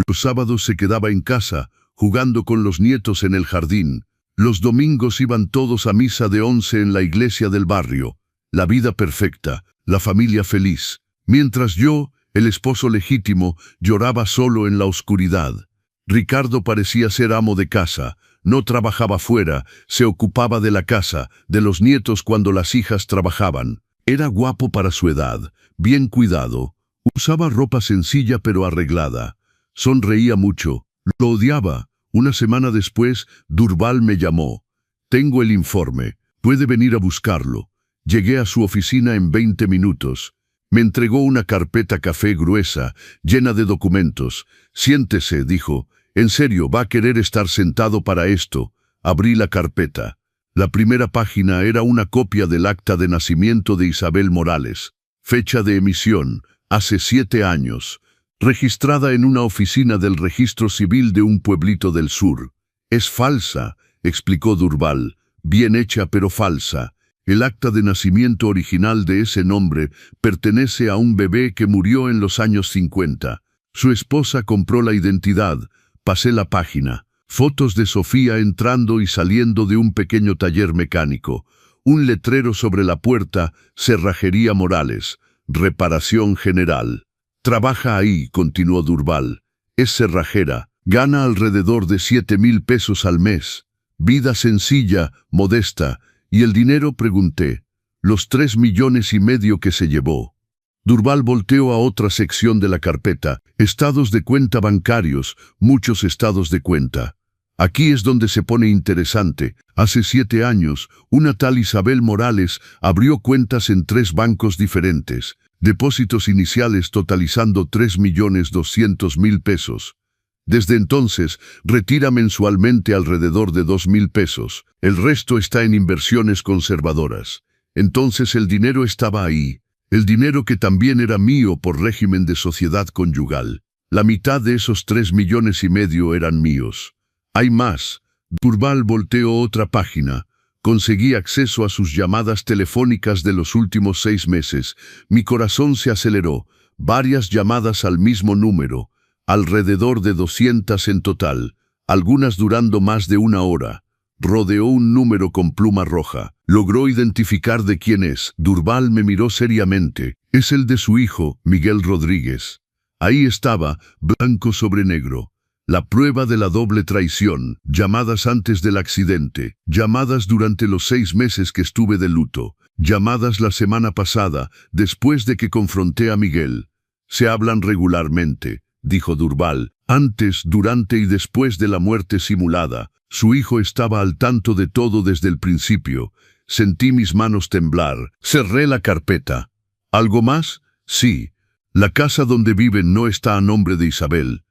Los sábados se quedaba en casa, jugando con los nietos en el jardín. Los domingos iban todos a misa de 11 en la iglesia del barrio. La vida perfecta, la familia feliz. Mientras yo, el esposo legítimo, lloraba solo en la oscuridad. Ricardo parecía ser amo de casa, no trabajaba fuera, se ocupaba de la casa, de los nietos cuando las hijas trabajaban. Era guapo para su edad, bien cuidado, usaba ropa sencilla pero arreglada. Sonreía mucho, lo odiaba. Una semana después, Durval me llamó. «Tengo el informe, puede venir a buscarlo». Llegué a su oficina en 20 minutos. Me entregó una carpeta café gruesa, llena de documentos. «Siéntese», dijo. «En serio, ¿va a querer estar sentado para esto?». Abrí la carpeta. La primera página era una copia del acta de nacimiento de Isabel Morales. Fecha de emisión, hace 7 años. Registrada en una oficina del registro civil de un pueblito del sur. «Es falsa», explicó Durval. «Bien hecha pero falsa. El acta de nacimiento original de ese nombre pertenece a un bebé que murió en los años 50. Su esposa compró la identidad». Pasé la página. Fotos de Sofía entrando y saliendo de un pequeño taller mecánico. Un letrero sobre la puerta, Cerrajería Morales, reparación general. «Trabaja ahí», continuó Durval. «Es cerrajera. Gana alrededor de 7,000 pesos al mes. Vida sencilla, modesta. ¿Y el dinero?», pregunté. «Los 3,5 millones que se llevó». Durval volteó a otra sección de la carpeta. «Estados de cuenta bancarios, muchos estados de cuenta». Aquí es donde se pone interesante. Hace 7 años, una tal Isabel Morales abrió cuentas en 3 bancos diferentes. Depósitos iniciales totalizando 3,200,000 pesos. Desde entonces, retira mensualmente alrededor de 2,000 pesos. El resto está en inversiones conservadoras. Entonces el dinero estaba ahí. El dinero que también era mío por régimen de sociedad conyugal. La mitad de esos 3,5 millones eran míos. Hay más. Durval volteó otra página. Conseguí acceso a sus llamadas telefónicas de los últimos 6 meses. Mi corazón se aceleró. Varias llamadas al mismo número. Alrededor de 200 en total. Algunas durando más de 1 hora. Rodeó un número con pluma roja. Logró identificar de quién es. Durval me miró seriamente. Es el de su hijo, Miguel Rodríguez. Ahí estaba, blanco sobre negro. La prueba de la doble traición. Llamadas antes del accidente. Llamadas durante los 6 meses que estuve de luto. Llamadas la semana pasada, después de que confronté a Miguel. Se hablan regularmente, dijo Durval. Antes, durante y después de la muerte simulada. Su hijo estaba al tanto de todo desde el principio. Sentí mis manos temblar. Cerré la carpeta. ¿Algo más? Sí. La casa donde viven no está a nombre de Isabel.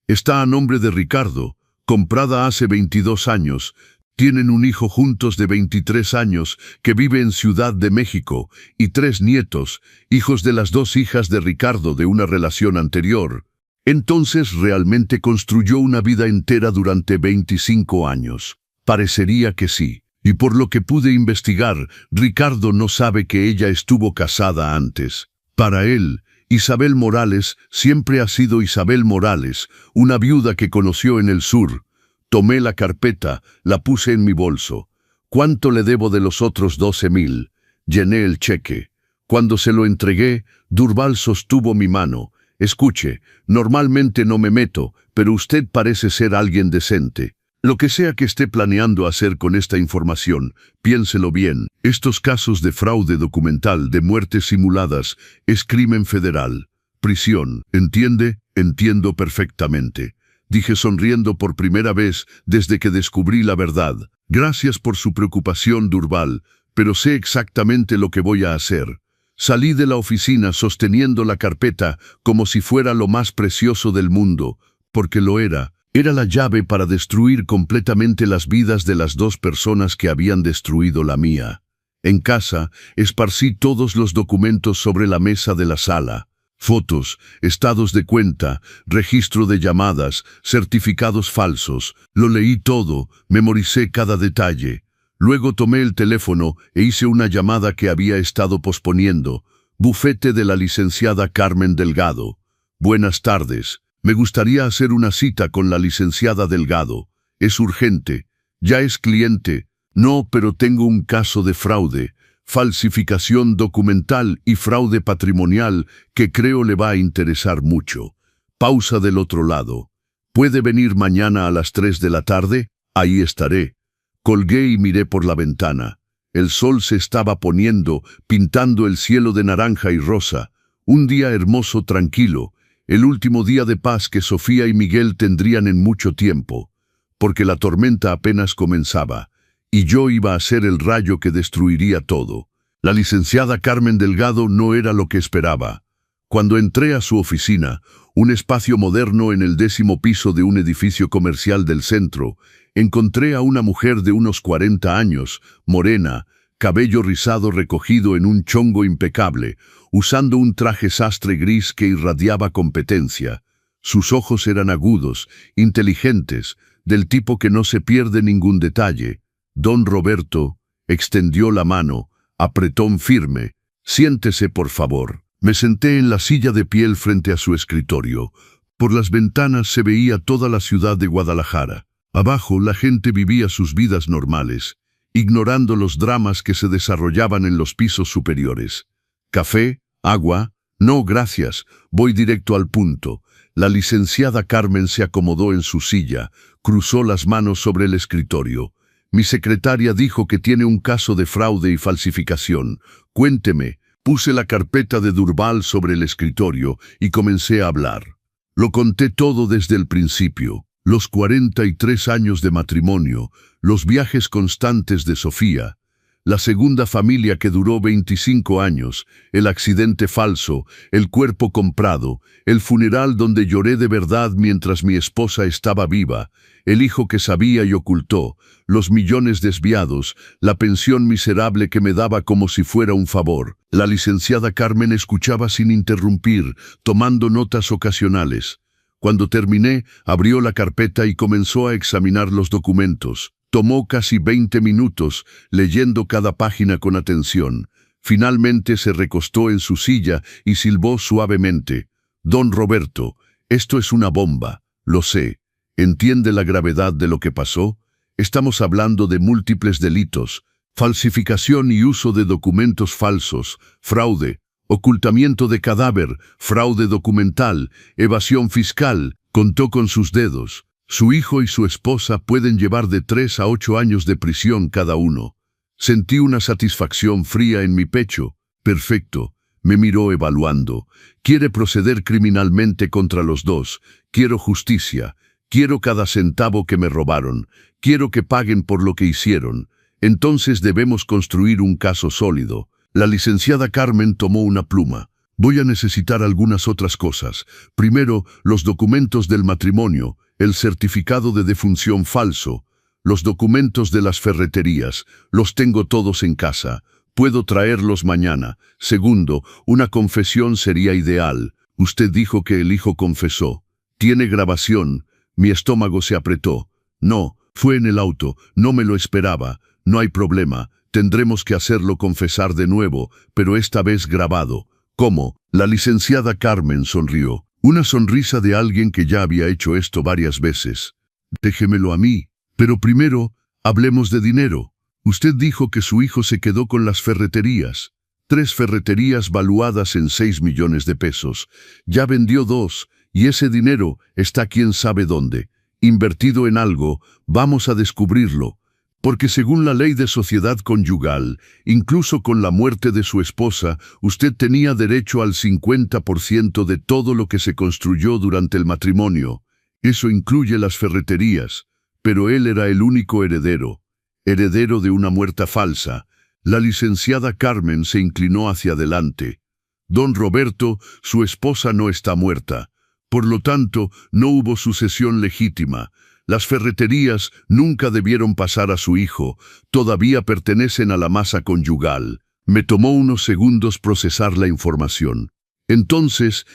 Está a nombre de Ricardo, comprada hace 22 años. Tienen un hijo juntos de 23 años que vive en Ciudad de México y 3 nietos, hijos de las 2 hijas de Ricardo de una relación anterior. Entonces realmente construyó una vida entera durante 25 años. Parecería que sí. Y por lo que pude investigar, Ricardo no sabe que ella estuvo casada antes. Para él, Isabel Morales siempre ha sido Isabel Morales, una viuda que conoció en el sur. Tomé la carpeta, la puse en mi bolso. ¿Cuánto le debo de los otros 12,000? Llené el cheque. Cuando se lo entregué, Durval sostuvo mi mano. Escuche, normalmente no me meto, pero usted parece ser alguien decente. Lo que sea que esté planeando hacer con esta información, piénselo bien. Estos casos de fraude documental, de muertes simuladas, es crimen federal. Prisión, ¿entiende? Entiendo perfectamente. Dije sonriendo por primera vez desde que descubrí la verdad. Gracias por su preocupación, Durval, pero sé exactamente lo que voy a hacer. Salí de la oficina sosteniendo la carpeta como si fuera lo más precioso del mundo, porque lo era. Era la llave para destruir completamente las vidas de las 2 personas que habían destruido la mía. En casa, esparcí todos los documentos sobre la mesa de la sala. Fotos, estados de cuenta, registro de llamadas, certificados falsos. Lo leí todo, memoricé cada detalle. Luego tomé el teléfono e hice una llamada que había estado posponiendo. Bufete de la licenciada Carmen Delgado. Buenas tardes. Me gustaría hacer una cita con la licenciada Delgado. Es urgente. ¿Ya es cliente? No, pero tengo un caso de fraude, falsificación documental y fraude patrimonial que creo le va a interesar mucho. Pausa del otro lado. ¿Puede venir mañana a las 3 de la tarde? Ahí estaré. Colgué y miré por la ventana. El sol se estaba poniendo, pintando el cielo de naranja y rosa. Un día hermoso, tranquilo. El último día de paz que Sofía y Miguel tendrían en mucho tiempo, porque la tormenta apenas comenzaba, y yo iba a ser el rayo que destruiría todo. La licenciada Carmen Delgado no era lo que esperaba. Cuando entré a su oficina, un espacio moderno en el 10º piso de un edificio comercial del centro, encontré a una mujer de unos 40 años, morena, cabello rizado recogido en un chongo impecable, usando un traje sastre gris que irradiaba competencia. Sus ojos eran agudos, inteligentes, del tipo que no se pierde ningún detalle. Don Roberto extendió la mano, apretón firme. Siéntese, por favor. Me senté en la silla de piel frente a su escritorio. Por las ventanas se veía toda la ciudad de Guadalajara. Abajo la gente vivía sus vidas normales, ignorando los dramas que se desarrollaban en los pisos superiores. ¿Café? ¿Agua? No, gracias. Voy directo al punto. La licenciada Carmen se acomodó en su silla, cruzó las manos sobre el escritorio. Mi secretaria dijo que tiene un caso de fraude y falsificación. Cuénteme. Puse la carpeta de Durval sobre el escritorio y comencé a hablar. Lo conté todo desde el principio. Los 43 años de matrimonio, los viajes constantes de Sofía, la segunda familia que duró 25 años, el accidente falso, el cuerpo comprado, el funeral donde lloré de verdad mientras mi esposa estaba viva, el hijo que sabía y ocultó, los millones desviados, la pensión miserable que me daba como si fuera un favor. La licenciada Carmen escuchaba sin interrumpir, tomando notas ocasionales. Cuando terminé, abrió la carpeta y comenzó a examinar los documentos. Tomó casi 20 minutos, leyendo cada página con atención. Finalmente se recostó en su silla y silbó suavemente. Don Roberto, esto es una bomba, lo sé. ¿Entiende la gravedad de lo que pasó? Estamos hablando de múltiples delitos, falsificación y uso de documentos falsos, fraude, ocultamiento de cadáver, fraude documental, evasión fiscal. Contó con sus dedos. Su hijo y su esposa pueden llevar de 3 a 8 años de prisión cada uno. Sentí una satisfacción fría en mi pecho. Perfecto. Me miró evaluando. Quiere proceder criminalmente contra los dos. Quiero justicia. Quiero cada centavo que me robaron. Quiero que paguen por lo que hicieron. Entonces debemos construir un caso sólido. La licenciada Carmen tomó una pluma. Voy a necesitar algunas otras cosas. Primero, los documentos del matrimonio, el certificado de defunción falso. los documentos de las ferreterías, los tengo todos en casa. Puedo traerlos mañana. Segundo, una confesión sería ideal. Usted dijo que el hijo confesó. Tiene grabación. Mi estómago se apretó. No, fue en el auto. No me lo esperaba. No hay problema. Tendremos que hacerlo confesar de nuevo, pero esta vez grabado. ¿Cómo? La licenciada Carmen sonrió. Una sonrisa de alguien que ya había hecho esto varias veces. Déjemelo a mí. Pero primero, hablemos de dinero. Usted dijo que su hijo se quedó con las ferreterías. 3 ferreterías valuadas en 6 millones de pesos. Ya vendió 2, y ese dinero está quién sabe dónde. Invertido en algo, vamos a descubrirlo. Porque según la ley de sociedad conyugal, incluso con la muerte de su esposa, usted tenía derecho al 50% de todo lo que se construyó durante el matrimonio. Eso incluye las ferreterías, pero él era el único heredero de una muerta falsa. La licenciada Carmen se inclinó hacia adelante. Don Roberto, su esposa no está muerta. Por lo tanto, no hubo sucesión legítima. Las ferreterías nunca debieron pasar a su hijo. Todavía pertenecen a la masa conyugal. Me tomó unos segundos procesar la información. Entonces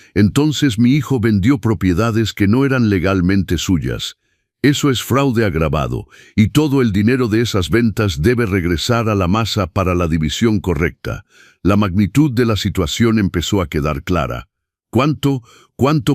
mi hijo vendió propiedades que no eran legalmente suyas. Eso es fraude agravado, y todo el dinero de esas ventas debe regresar a la masa para la división correcta. La magnitud de la situación empezó a quedar clara. ¿Cuánto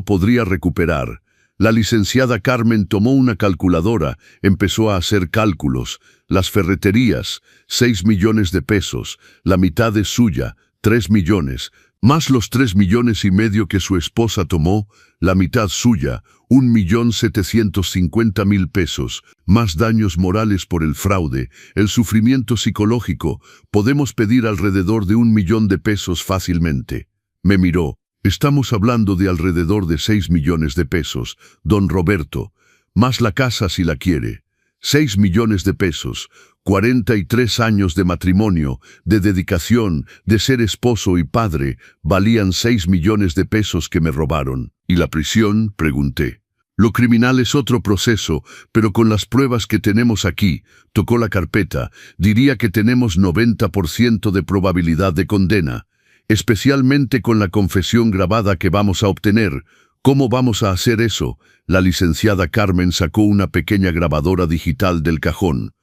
podría recuperar? La licenciada Carmen tomó una calculadora, empezó a hacer cálculos. Las ferreterías, 6 millones de pesos, la mitad es suya, 3 millones, más los 3,5 millones que su esposa tomó, la mitad suya, 1,750,000 pesos, más daños morales por el fraude, el sufrimiento psicológico, podemos pedir alrededor de 1 millón de pesos fácilmente. Me miró. Estamos hablando de alrededor de 6 millones de pesos, don Roberto, más la casa si la quiere. 6 millones de pesos, 43 años de matrimonio, de dedicación, de ser esposo y padre, valían 6 millones de pesos que me robaron. ¿Y la prisión? Pregunté. Lo criminal es otro proceso, pero con las pruebas que tenemos aquí, tocó la carpeta, diría que tenemos 90% de probabilidad de condena. Especialmente con la confesión grabada que vamos a obtener. ¿Cómo vamos a hacer eso? La licenciada Carmen sacó una pequeña grabadora digital del cajón.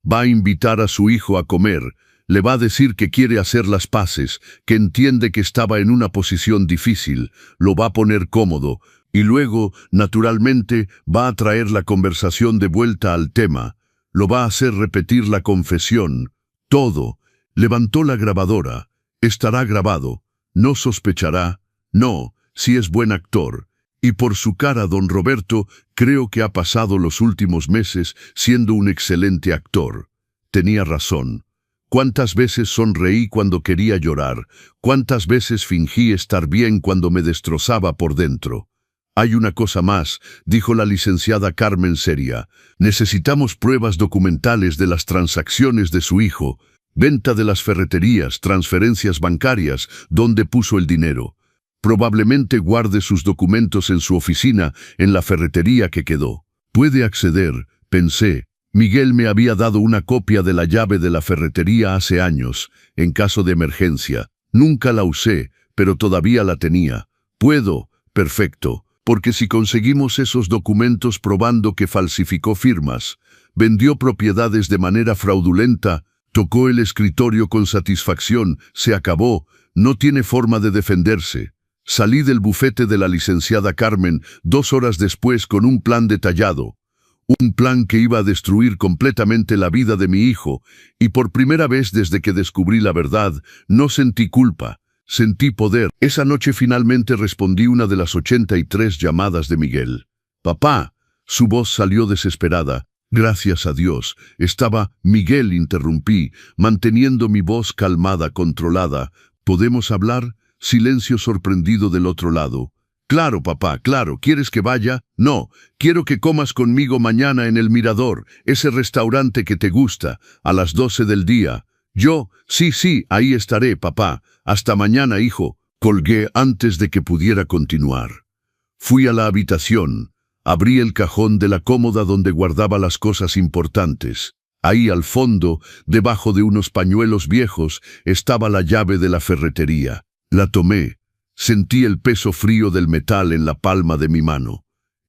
Va a invitar a su hijo a comer. Le va a decir que quiere hacer las paces, que entiende que estaba en una posición difícil. Lo va a poner cómodo. Y luego, naturalmente, va a traer la conversación de vuelta al tema. Lo va a hacer repetir la confesión. Todo. Levantó la grabadora. Estará grabado. No sospechará. No, si es buen actor. Y por su cara, don Roberto, creo que ha pasado los últimos meses siendo un excelente actor. Tenía razón. ¿Cuántas veces sonreí cuando quería llorar? ¿Cuántas veces fingí estar bien cuando me destrozaba por dentro? Hay una cosa más, dijo la licenciada Carmen seria. Necesitamos pruebas documentales de las transacciones de su hijo. Venta de las ferreterías, transferencias bancarias, dónde puso el dinero. Probablemente guarde sus documentos en su oficina, en la ferretería que quedó. Puede acceder, pensé. Miguel me había dado una copia de la llave de la ferretería hace años, en caso de emergencia. Nunca la usé, pero todavía la tenía. Puedo, perfecto, porque si conseguimos esos documentos probando que falsificó firmas, vendió propiedades de manera fraudulenta, tocó el escritorio con satisfacción, se acabó, no tiene forma de defenderse. Salí del bufete de la licenciada Carmen 2 horas después con un plan detallado. Un plan que iba a destruir completamente la vida de mi hijo, y por primera vez desde que descubrí la verdad, no sentí culpa, sentí poder. Esa noche finalmente respondí una de las 83 llamadas de Miguel. «Papá», su voz salió desesperada. Gracias a Dios, estaba Miguel, interrumpí, manteniendo mi voz calmada, controlada. ¿Podemos hablar? Silencio sorprendido del otro lado. Claro, papá, claro. ¿Quieres que vaya? No, quiero que comas conmigo mañana en el Mirador, ese restaurante que te gusta, a las 12 del día. Yo, sí, ahí estaré, papá. Hasta mañana, hijo. Colgué antes de que pudiera continuar. Fui a la habitación. Abrí el cajón de la cómoda donde guardaba las cosas importantes. Ahí al fondo, debajo de unos pañuelos viejos, estaba la llave de la ferretería. La tomé. Sentí el peso frío del metal en la palma de mi mano.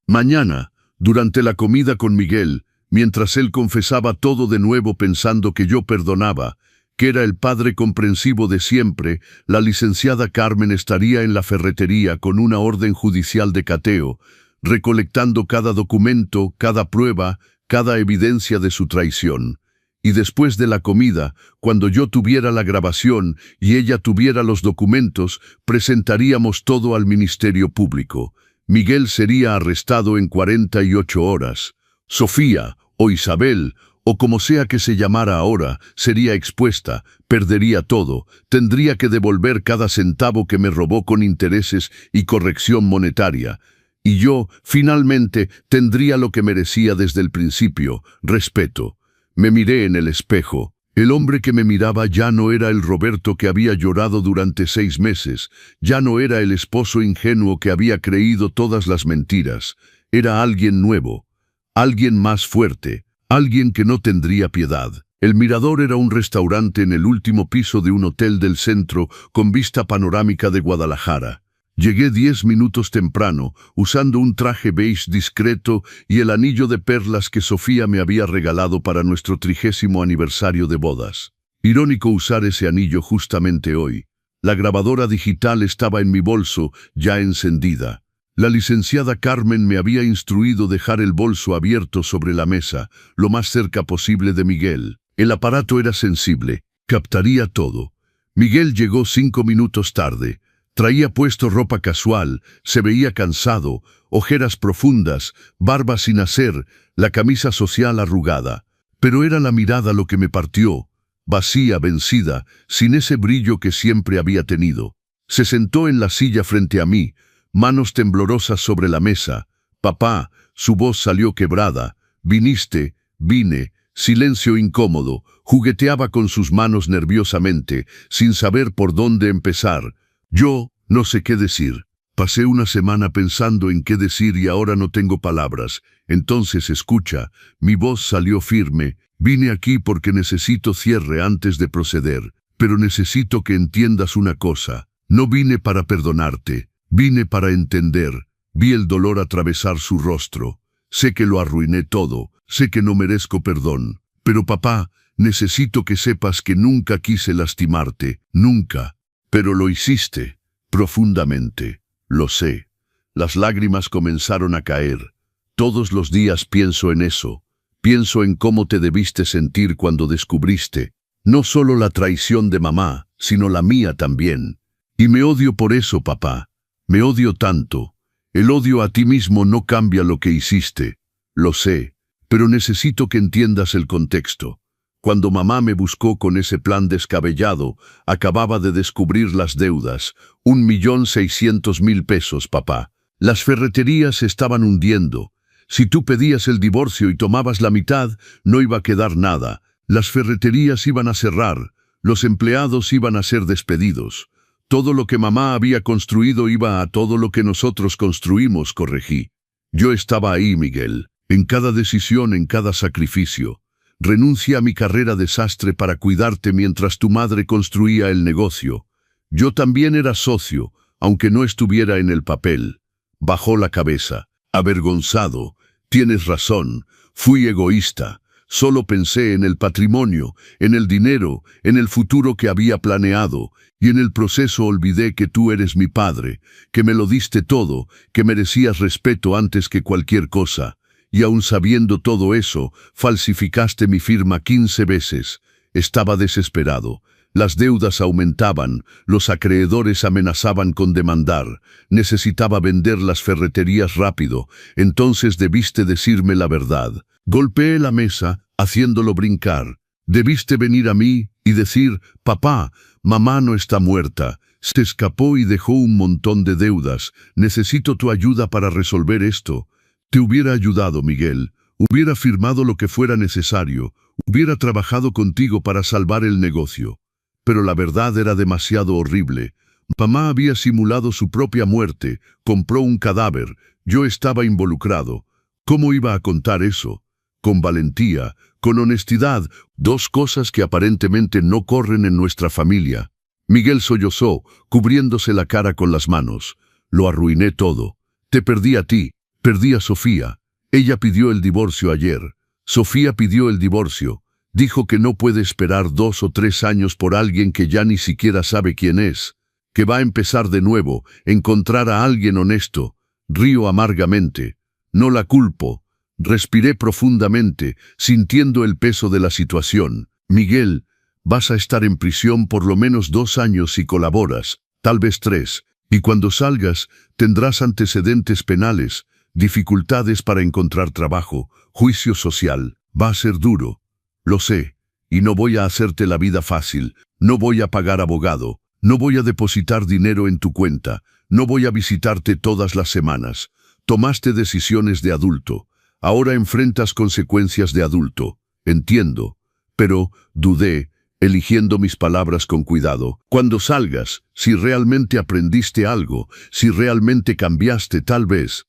Mañana, durante la comida con Miguel, mientras él confesaba todo de nuevo pensando que yo perdonaba, que era el padre comprensivo de siempre, la licenciada Carmen estaría en la ferretería con una orden judicial de cateo, recolectando cada documento, cada prueba, cada evidencia de su traición. Y después de la comida, cuando yo tuviera la grabación y ella tuviera los documentos, presentaríamos todo al Ministerio Público. Miguel sería arrestado en 48 horas. Sofía, o Isabel, o como sea que se llamara ahora, sería expuesta, perdería todo, tendría que devolver cada centavo que me robó con intereses y corrección monetaria. Y yo, finalmente, tendría lo que merecía desde el principio, respeto. Me miré en el espejo. El hombre que me miraba ya no era el Roberto que había llorado durante 6 meses, ya no era el esposo ingenuo que había creído todas las mentiras. Era alguien nuevo, alguien más fuerte, alguien que no tendría piedad. El Mirador era un restaurante en el último piso de un hotel del centro con vista panorámica de Guadalajara. Llegué 10 minutos temprano, usando un traje beige discreto y el anillo de perlas que Sofía me había regalado para nuestro 30º aniversario de bodas. Irónico usar ese anillo justamente hoy. La grabadora digital estaba en mi bolso, ya encendida. La licenciada Carmen me había instruido dejar el bolso abierto sobre la mesa, lo más cerca posible de Miguel. El aparato era sensible, captaría todo. Miguel llegó 5 minutos tarde. Traía puesto ropa casual, se veía cansado, ojeras profundas, barba sin hacer, la camisa social arrugada. Pero era la mirada lo que me partió, vacía, vencida, sin ese brillo que siempre había tenido. Se sentó en la silla frente a mí, manos temblorosas sobre la mesa. Papá, su voz salió quebrada. Viniste, vine, silencio incómodo, jugueteaba con sus manos nerviosamente, sin saber por dónde empezar. Yo no sé qué decir. Pasé una semana pensando en qué decir y ahora no tengo palabras. Entonces escucha, mi voz salió firme. Vine aquí porque necesito cierre antes de proceder, pero necesito que entiendas una cosa. No vine para perdonarte, vine para entender. Vi el dolor atravesar su rostro. Sé que lo arruiné todo, sé que no merezco perdón. Pero papá, necesito que sepas que nunca quise lastimarte, nunca. Pero lo hiciste, profundamente, lo sé. Las lágrimas comenzaron a caer. Todos los días pienso en eso. Pienso en cómo te debiste sentir cuando descubriste, no solo la traición de mamá, sino la mía también. Y me odio por eso, papá. Me odio tanto. El odio a ti mismo no cambia lo que hiciste. Lo sé, pero necesito que entiendas el contexto. Cuando mamá me buscó con ese plan descabellado, acababa de descubrir las deudas, 1.600.000 pesos, papá. Las ferreterías se estaban hundiendo. Si tú pedías el divorcio y tomabas la mitad, no iba a quedar nada. Las ferreterías iban a cerrar, los empleados iban a ser despedidos. Todo lo que mamá había construido iba a todo lo que nosotros construimos, corregí. Yo estaba ahí, Miguel, en cada decisión, en cada sacrificio. Renuncia a mi carrera de sastre para cuidarte mientras tu madre construía el negocio. Yo también era socio, aunque no estuviera en el papel. Bajó la cabeza, avergonzado. Tienes razón, fui egoísta. Solo pensé en el patrimonio, en el dinero, en el futuro que había planeado, y en el proceso olvidé que tú eres mi padre, que me lo diste todo, que merecías respeto antes que cualquier cosa. Y aun sabiendo todo eso, falsificaste mi firma 15 veces. Estaba desesperado. Las deudas aumentaban, los acreedores amenazaban con demandar. Necesitaba vender las ferreterías rápido, entonces debiste decirme la verdad. Golpeé la mesa, haciéndolo brincar. Debiste venir a mí y decir, papá, mamá no está muerta. Se escapó y dejó un montón de deudas. Necesito tu ayuda para resolver esto. Te hubiera ayudado, Miguel. Hubiera firmado lo que fuera necesario. Hubiera trabajado contigo para salvar el negocio. Pero la verdad era demasiado horrible. Mamá había simulado su propia muerte, compró un cadáver. Yo estaba involucrado. ¿Cómo iba a contar eso? Con valentía, con honestidad, dos cosas que aparentemente no corren en nuestra familia. Miguel sollozó, cubriéndose la cara con las manos. Lo arruiné todo. Te perdí a ti, perdí a Sofía. Ella pidió el divorcio ayer. Sofía pidió el divorcio. Dijo que no puede esperar 2 o 3 años por alguien que ya ni siquiera sabe quién es, que va a empezar de nuevo, encontrar a alguien honesto. Río amargamente. No la culpo. Respiré profundamente, sintiendo el peso de la situación. Miguel, vas a estar en prisión por lo menos 2 años si colaboras, tal vez 3, y cuando salgas tendrás antecedentes penales, dificultades para encontrar trabajo, juicio social. Va a ser duro. Lo sé, y no voy a hacerte la vida fácil, no voy a pagar abogado, no voy a depositar dinero en tu cuenta, no voy a visitarte todas las semanas. Tomaste decisiones de adulto, ahora enfrentas consecuencias de adulto, entiendo, pero dudé, eligiendo mis palabras con cuidado. Cuando salgas, si realmente aprendiste algo, si realmente cambiaste, tal vez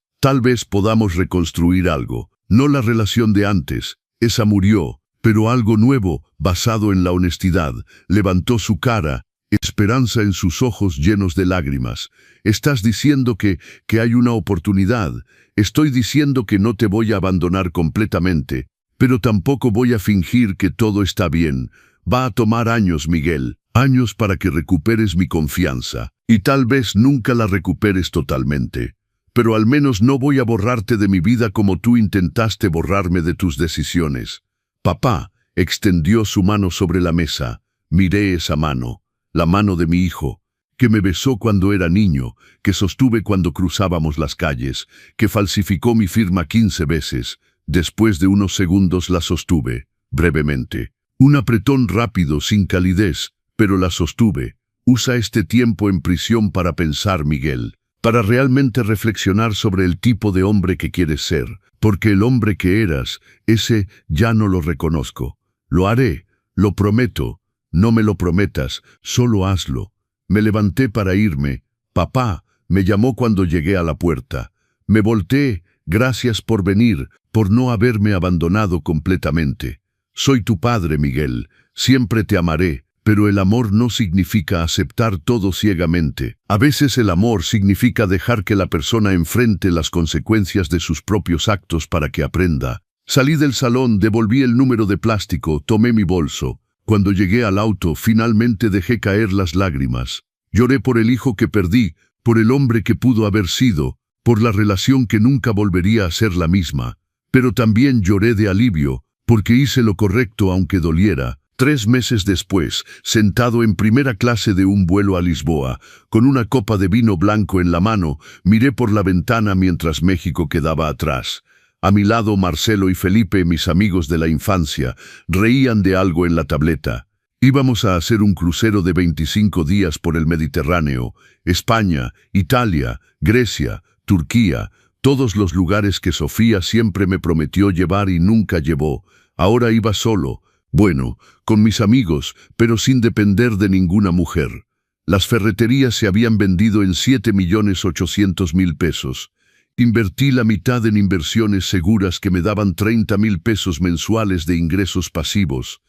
podamos reconstruir algo, no la relación de antes, esa murió. Pero algo nuevo, basado en la honestidad, levantó su cara, esperanza en sus ojos llenos de lágrimas. Estás diciendo que hay una oportunidad. Estoy diciendo que no te voy a abandonar completamente, pero tampoco voy a fingir que todo está bien. Va a tomar años, Miguel, años para que recuperes mi confianza, y tal vez nunca la recuperes totalmente. Pero al menos no voy a borrarte de mi vida como tú intentaste borrarme de tus decisiones. Papá extendió su mano sobre la mesa. Miré esa mano, la mano de mi hijo, que me besó cuando era niño, que sostuve cuando cruzábamos las calles, que falsificó mi firma 15 veces. Después de unos segundos la sostuve, brevemente. Un apretón rápido, sin calidez, pero la sostuve. Usa este tiempo en prisión para pensar, Miguel, para realmente reflexionar sobre el tipo de hombre que quieres ser. Porque el hombre que eras, ese ya no lo reconozco. Lo haré, lo prometo. No me lo prometas, solo hazlo. Me levanté para irme. Papá me llamó cuando llegué a la puerta. Me volteé, gracias por venir, por no haberme abandonado completamente. Soy tu padre, Miguel, siempre te amaré. Pero el amor no significa aceptar todo ciegamente. A veces el amor significa dejar que la persona enfrente las consecuencias de sus propios actos para que aprenda. Salí del salón, devolví el número de plástico, tomé mi bolso. Cuando llegué al auto, finalmente dejé caer las lágrimas. Lloré por el hijo que perdí, por el hombre que pudo haber sido, por la relación que nunca volvería a ser la misma. Pero también lloré de alivio, porque hice lo correcto aunque doliera. 3 meses después, sentado en primera clase de un vuelo a Lisboa, con una copa de vino blanco en la mano, miré por la ventana mientras México quedaba atrás. A mi lado Marcelo y Felipe, mis amigos de la infancia, reían de algo en la tableta. Íbamos a hacer un crucero de 25 días por el Mediterráneo, España, Italia, Grecia, Turquía, todos los lugares que Sofía siempre me prometió llevar y nunca llevó. Ahora iba solo. Bueno, con mis amigos, pero sin depender de ninguna mujer. Las ferreterías se habían vendido en 7.800.000 pesos. Invertí la mitad en inversiones seguras que me daban 30.000 pesos mensuales de ingresos pasivos.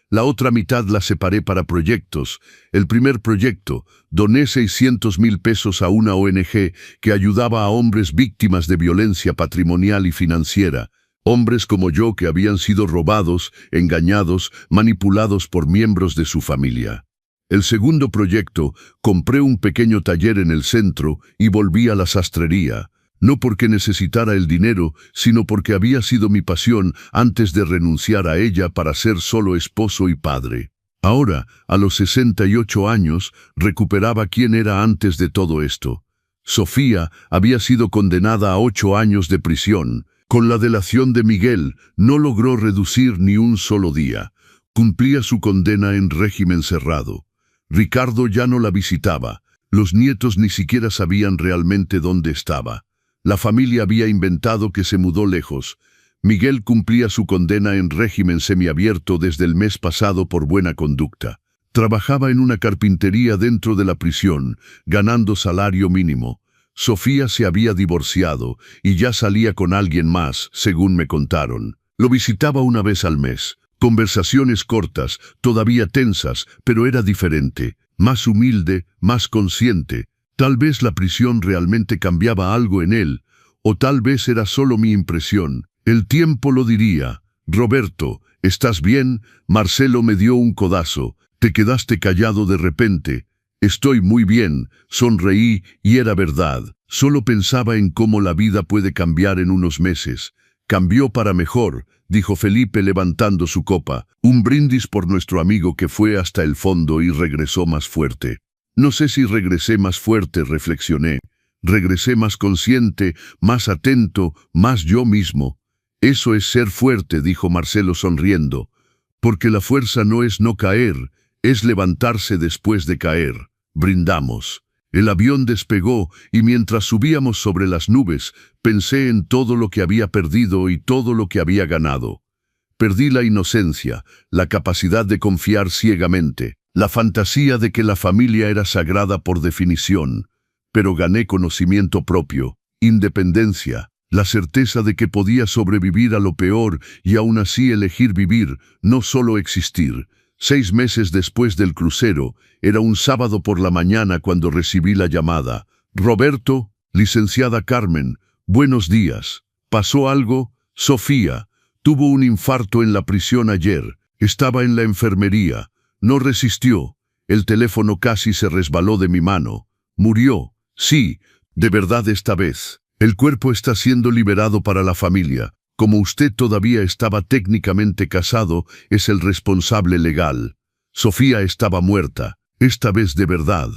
La otra mitad la separé para proyectos. El primer proyecto, doné 600.000 pesos a una ONG que ayudaba a hombres víctimas de violencia patrimonial y financiera. Hombres como yo que habían sido robados, engañados, manipulados por miembros de su familia. El segundo proyecto, compré un pequeño taller en el centro y volví a la sastrería. No porque necesitara el dinero, sino porque había sido mi pasión antes de renunciar a ella para ser solo esposo y padre. Ahora, a los 68 años, recuperaba quién era antes de todo esto. Sofía había sido condenada a 8 años de prisión. Con la delación de Miguel, no logró reducir ni un solo día. Cumplía su condena en régimen cerrado. Ricardo ya no la visitaba. Los nietos ni siquiera sabían realmente dónde estaba. La familia había inventado que se mudó lejos. Miguel cumplía su condena en régimen semiabierto desde el mes pasado por buena conducta. Trabajaba en una carpintería dentro de la prisión, ganando salario mínimo. Sofía se había divorciado y ya salía con alguien más, según me contaron. Lo visitaba una vez al mes. Conversaciones cortas, todavía tensas, pero era diferente, más humilde, más consciente. Tal vez la prisión realmente cambiaba algo en él, o tal vez era solo mi impresión. El tiempo lo diría. Roberto, ¿estás bien? Marcelo me dio un codazo. Te quedaste callado de repente. Estoy muy bien, sonreí y era verdad. Solo pensaba en cómo la vida puede cambiar en unos meses. Cambió para mejor, dijo Felipe levantando su copa. Un brindis por nuestro amigo que fue hasta el fondo y regresó más fuerte. No sé si regresé más fuerte, reflexioné. Regresé más consciente, más atento, más yo mismo. Eso es ser fuerte, dijo Marcelo sonriendo. Porque la fuerza no es no caer, es levantarse después de caer. Brindamos. El avión despegó y mientras subíamos sobre las nubes, pensé en todo lo que había perdido y todo lo que había ganado. Perdí la inocencia, la capacidad de confiar ciegamente, la fantasía de que la familia era sagrada por definición, pero gané conocimiento propio, independencia, la certeza de que podía sobrevivir a lo peor y aún así elegir vivir, no solo existir. 6 meses después del crucero, era un sábado por la mañana cuando recibí la llamada. Roberto, licenciada Carmen, buenos días. ¿Pasó algo? Sofía, tuvo un infarto en la prisión ayer. Estaba en la enfermería. No resistió. El teléfono casi se resbaló de mi mano. Murió. Sí, de verdad esta vez. El cuerpo está siendo liberado para la familia. Como usted todavía estaba técnicamente casado, es el responsable legal. Sofía estaba muerta, esta vez de verdad.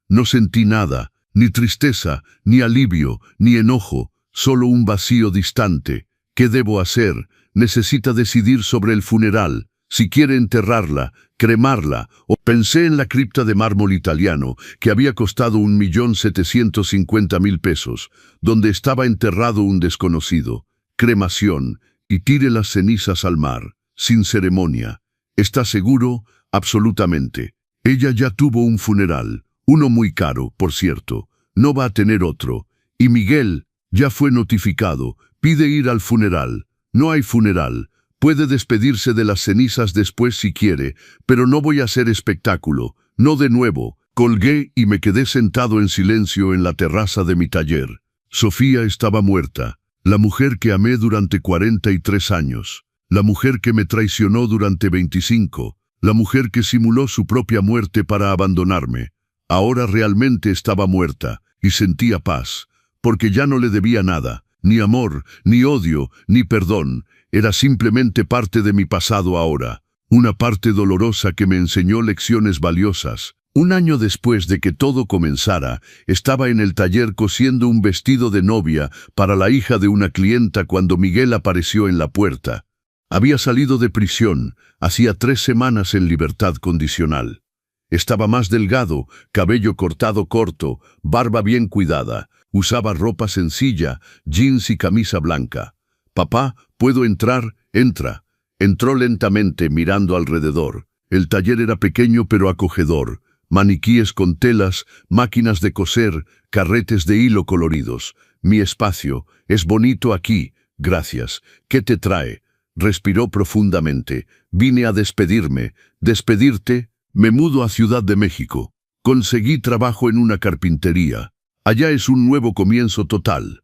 No sentí nada, ni tristeza, ni alivio, ni enojo, solo un vacío distante. ¿Qué debo hacer? Necesita decidir sobre el funeral. Si quiere enterrarla, cremarla, o pensé en la cripta de mármol italiano, que había costado 1.750.000 pesos, donde estaba enterrado un desconocido. Cremación, y tire las cenizas al mar, sin ceremonia. ¿Está seguro? Absolutamente. Ella ya tuvo un funeral, uno muy caro, por cierto. No va a tener otro. Y Miguel, ya fue notificado, pide ir al funeral. No hay funeral. Puede despedirse de las cenizas después si quiere, pero no voy a hacer espectáculo. No de nuevo. Colgué y me quedé sentado en silencio en la terraza de mi taller. Sofía estaba muerta. La mujer que amé durante 43 años, la mujer que me traicionó durante 25, la mujer que simuló su propia muerte para abandonarme. Ahora realmente estaba muerta y sentía paz, porque ya no le debía nada, ni amor, ni odio, ni perdón. Era simplemente parte de mi pasado ahora, una parte dolorosa que me enseñó lecciones valiosas. Un año después de que todo comenzara, estaba en el taller cosiendo un vestido de novia para la hija de una clienta cuando Miguel apareció en la puerta. Había salido de prisión, hacía 3 semanas en libertad condicional. Estaba más delgado, cabello cortado corto, barba bien cuidada, usaba ropa sencilla, jeans y camisa blanca. «Papá, ¿puedo entrar?» «Entra». Entró lentamente mirando alrededor. El taller era pequeño pero acogedor. Maniquíes con telas, máquinas de coser, carretes de hilo coloridos. Mi espacio, es bonito aquí, gracias. ¿Qué te trae? Respiró profundamente. Vine a despedirme. ¿Despedirte? Me mudo a Ciudad de México. Conseguí trabajo en una carpintería. Allá es un nuevo comienzo total.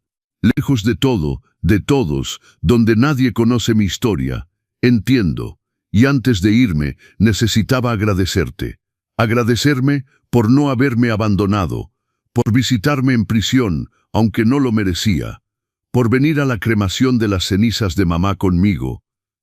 Lejos de todo, de todos, donde nadie conoce mi historia. Entiendo. Y antes de irme, necesitaba agradecerte. Agradecerme por no haberme abandonado, por visitarme en prisión, aunque no lo merecía, por venir a la cremación de las cenizas de mamá conmigo,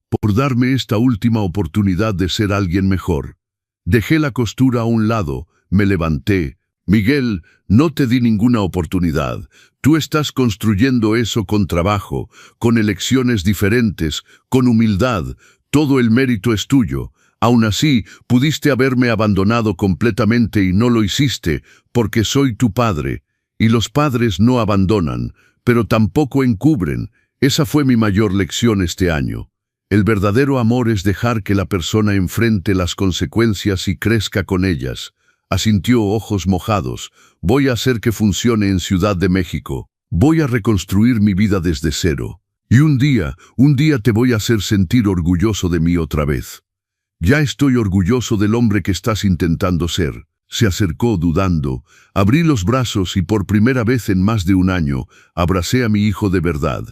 por darme esta última oportunidad de ser alguien mejor. Dejé la costura a un lado, me levanté. Miguel, no te di ninguna oportunidad. Tú estás construyendo eso con trabajo, con elecciones diferentes, con humildad. Todo el mérito es tuyo. Aún así, pudiste haberme abandonado completamente y no lo hiciste, porque soy tu padre. Y los padres no abandonan, pero tampoco encubren. Esa fue mi mayor lección este año. El verdadero amor es dejar que la persona enfrente las consecuencias y crezca con ellas. asintió, ojos mojados. Voy a hacer que funcione en Ciudad de México. Voy a reconstruir mi vida desde cero. Y un día te voy a hacer sentir orgulloso de mí otra vez. Ya estoy orgulloso del hombre que estás intentando ser. Se acercó dudando. Abrí los brazos y por primera vez en más de un año abracé a mi hijo de verdad.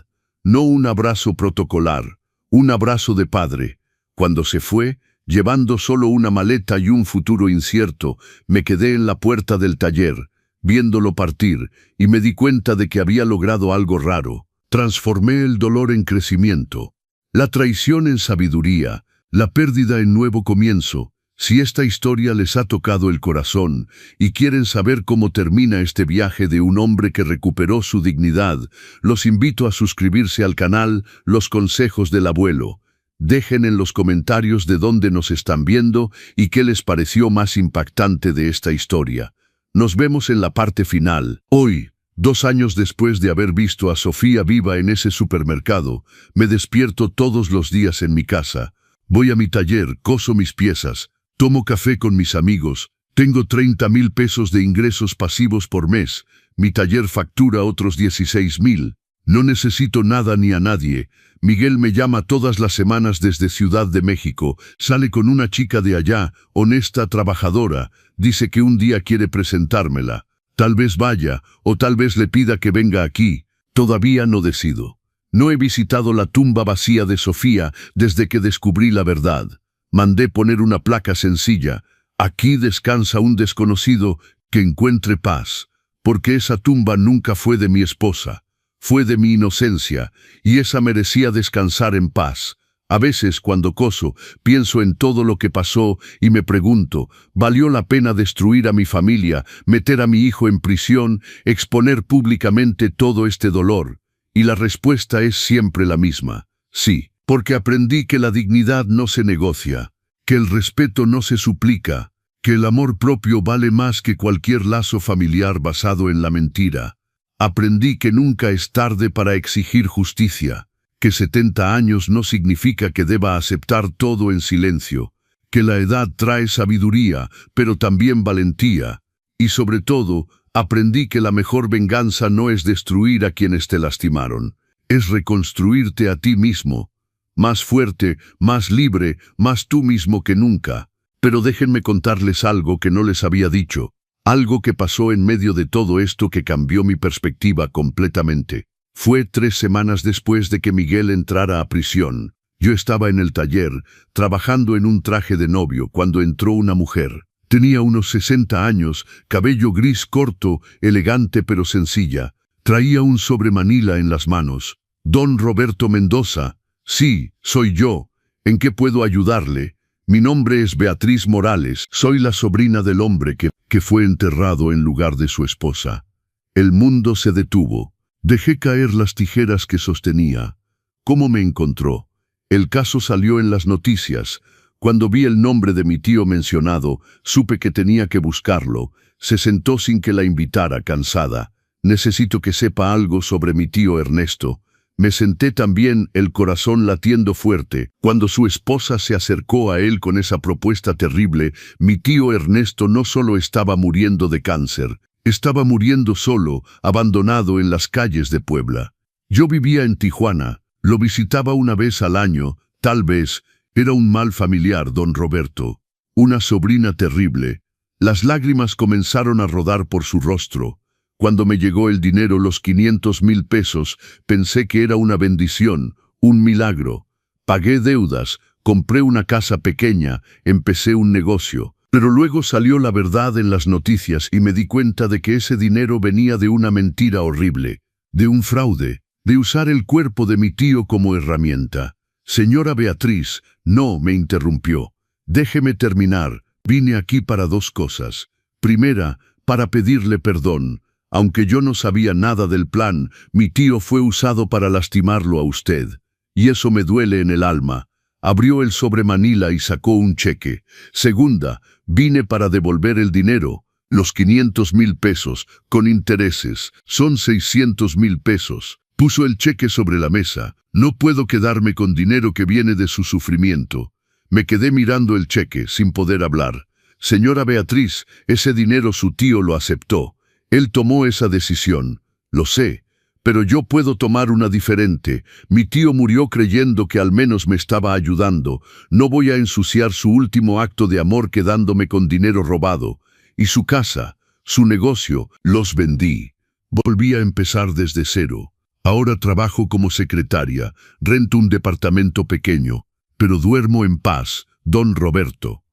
No un abrazo protocolar, un abrazo de padre. Cuando se fue, llevando solo una maleta y un futuro incierto, me quedé en la puerta del taller, viéndolo partir, y me di cuenta de que había logrado algo raro. Transformé el dolor en crecimiento, la traición en sabiduría, la pérdida en nuevo comienzo. Si esta historia les ha tocado el corazón y quieren saber cómo termina este viaje de un hombre que recuperó su dignidad, los invito a suscribirse al canal Los Consejos del Abuelo. Dejen en los comentarios de dónde nos están viendo y qué les pareció más impactante de esta historia. Nos vemos en la parte final. Hoy, 2 años después de haber visto a Sofía viva en ese supermercado, me despierto todos los días en mi casa. Voy a mi taller, coso mis piezas, tomo café con mis amigos, tengo 30,000 pesos de ingresos pasivos por mes, mi taller factura otros 16,000. No necesito nada ni a nadie. Miguel me llama todas las semanas desde Ciudad de México, sale con una chica de allá, honesta, trabajadora, dice que un día quiere presentármela. Tal vez vaya, o tal vez le pida que venga aquí. Todavía no decido. No he visitado la tumba vacía de Sofía desde que descubrí la verdad. Mandé poner una placa sencilla. Aquí descansa un desconocido, que encuentre paz. Porque esa tumba nunca fue de mi esposa. Fue de mi inocencia, y esa merecía descansar en paz. A veces, cuando coso, pienso en todo lo que pasó y me pregunto, ¿valió la pena destruir a mi familia, meter a mi hijo en prisión, exponer públicamente todo este dolor? Y la respuesta es siempre la misma. Sí, porque aprendí que la dignidad no se negocia, que el respeto no se suplica, que el amor propio vale más que cualquier lazo familiar basado en la mentira. Aprendí que nunca es tarde para exigir justicia, que 70 años no significa que deba aceptar todo en silencio, que la edad trae sabiduría, pero también valentía, y sobre todo, aprendí que la mejor venganza no es destruir a quienes te lastimaron, es reconstruirte a ti mismo, más fuerte, más libre, más tú mismo que nunca. Pero déjenme contarles algo que no les había dicho, algo que pasó en medio de todo esto que cambió mi perspectiva completamente. Fue 3 semanas después de que Miguel entrara a prisión. Yo estaba en el taller, trabajando en un traje de novio, cuando entró una mujer. Tenía unos 60 años, cabello gris corto, elegante pero sencilla. Traía un sobremanila en las manos. Don Roberto Mendoza. Sí, soy yo. ¿En qué puedo ayudarle? Mi nombre es Beatriz Morales. Soy la sobrina del hombre que fue enterrado en lugar de su esposa. El mundo se detuvo. Dejé caer las tijeras que sostenía. ¿Cómo me encontró? El caso salió en las noticias. Cuando vi el nombre de mi tío mencionado, supe que tenía que buscarlo. Se sentó sin que la invitara, cansada. Necesito que sepa algo sobre mi tío Ernesto. Me senté también, el corazón latiendo fuerte. Cuando su esposa se acercó a él con esa propuesta terrible, mi tío Ernesto no solo estaba muriendo de cáncer, estaba muriendo solo, abandonado en las calles de Puebla. Yo vivía en Tijuana, lo visitaba una vez al año, tal vez, era un mal familiar, don Roberto. Una sobrina terrible. Las lágrimas comenzaron a rodar por su rostro. Cuando me llegó el dinero, los 500,000 pesos, pensé que era una bendición, un milagro. Pagué deudas, compré una casa pequeña, empecé un negocio. Pero luego salió la verdad en las noticias y me di cuenta de que ese dinero venía de una mentira horrible, de un fraude, de usar el cuerpo de mi tío como herramienta. Señora Beatriz, no, me interrumpió. Déjeme terminar. Vine aquí para 2 cosas. Primera, para pedirle perdón. Aunque yo no sabía nada del plan, mi tío fue usado para lastimarlo a usted. Y eso me duele en el alma. Abrió el sobremanila y sacó un cheque. Segunda, vine para devolver el dinero. Los 500,000 pesos, con intereses, son 600,000 pesos. Puso el cheque sobre la mesa. No puedo quedarme con dinero que viene de su sufrimiento. Me quedé mirando el cheque, sin poder hablar. Señora Beatriz, ese dinero su tío lo aceptó. Él tomó esa decisión. Lo sé. Pero yo puedo tomar una diferente. Mi tío murió creyendo que al menos me estaba ayudando. No voy a ensuciar su último acto de amor quedándome con dinero robado. Y su casa, su negocio, los vendí. Volví a empezar desde cero. Ahora trabajo como secretaria, rento un departamento pequeño, pero duermo en paz, don Roberto.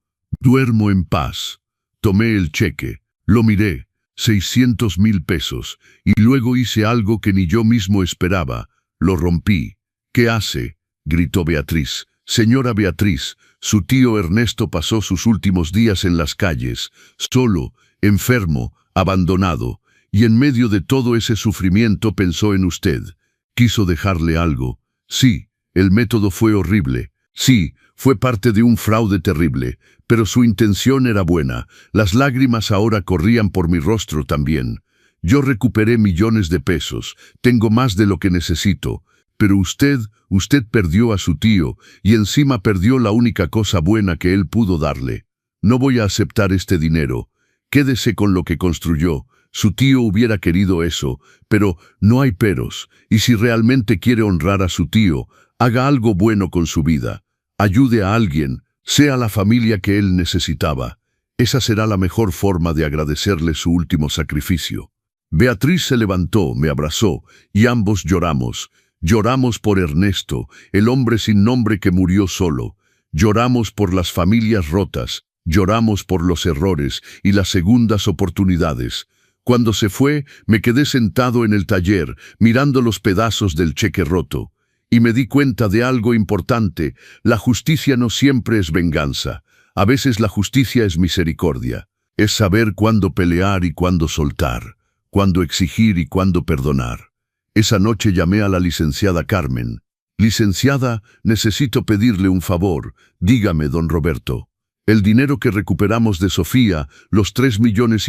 Duermo en paz. Tomé el cheque, lo miré. 600,000 pesos, y luego hice algo que ni yo mismo esperaba. Lo rompí. ¿Qué hace?, gritó Beatriz. Señora Beatriz, su tío Ernesto pasó sus últimos días en las calles, solo, enfermo, abandonado, y en medio de todo ese sufrimiento pensó en usted. Quiso dejarle algo. Sí, el método fue horrible. Sí, fue parte de un fraude terrible, pero su intención era buena. Las lágrimas ahora corrían por mi rostro también. Yo recuperé millones de pesos, tengo más de lo que necesito, pero usted perdió a su tío y encima perdió la única cosa buena que él pudo darle. No voy a aceptar este dinero. Quédese con lo que construyó. Su tío hubiera querido eso, pero no hay peros, y si realmente quiere honrar a su tío, haga algo bueno con su vida. Ayude a alguien, sea la familia que él necesitaba. Esa será la mejor forma de agradecerle su último sacrificio. Beatriz se levantó, me abrazó, y ambos lloramos. Lloramos por Ernesto, el hombre sin nombre que murió solo. Lloramos por las familias rotas. Lloramos por los errores y las segundas oportunidades. Cuando se fue, me quedé sentado en el taller, mirando los pedazos del cheque roto. Y me di cuenta de algo importante: la justicia no siempre es venganza. A veces la justicia es misericordia. Es saber cuándo pelear y cuándo soltar, cuándo exigir y cuándo perdonar. Esa noche llamé a la licenciada Carmen. Licenciada, necesito pedirle un favor. Dígame, don Roberto. El dinero que recuperamos de Sofía, los 3,5 millones.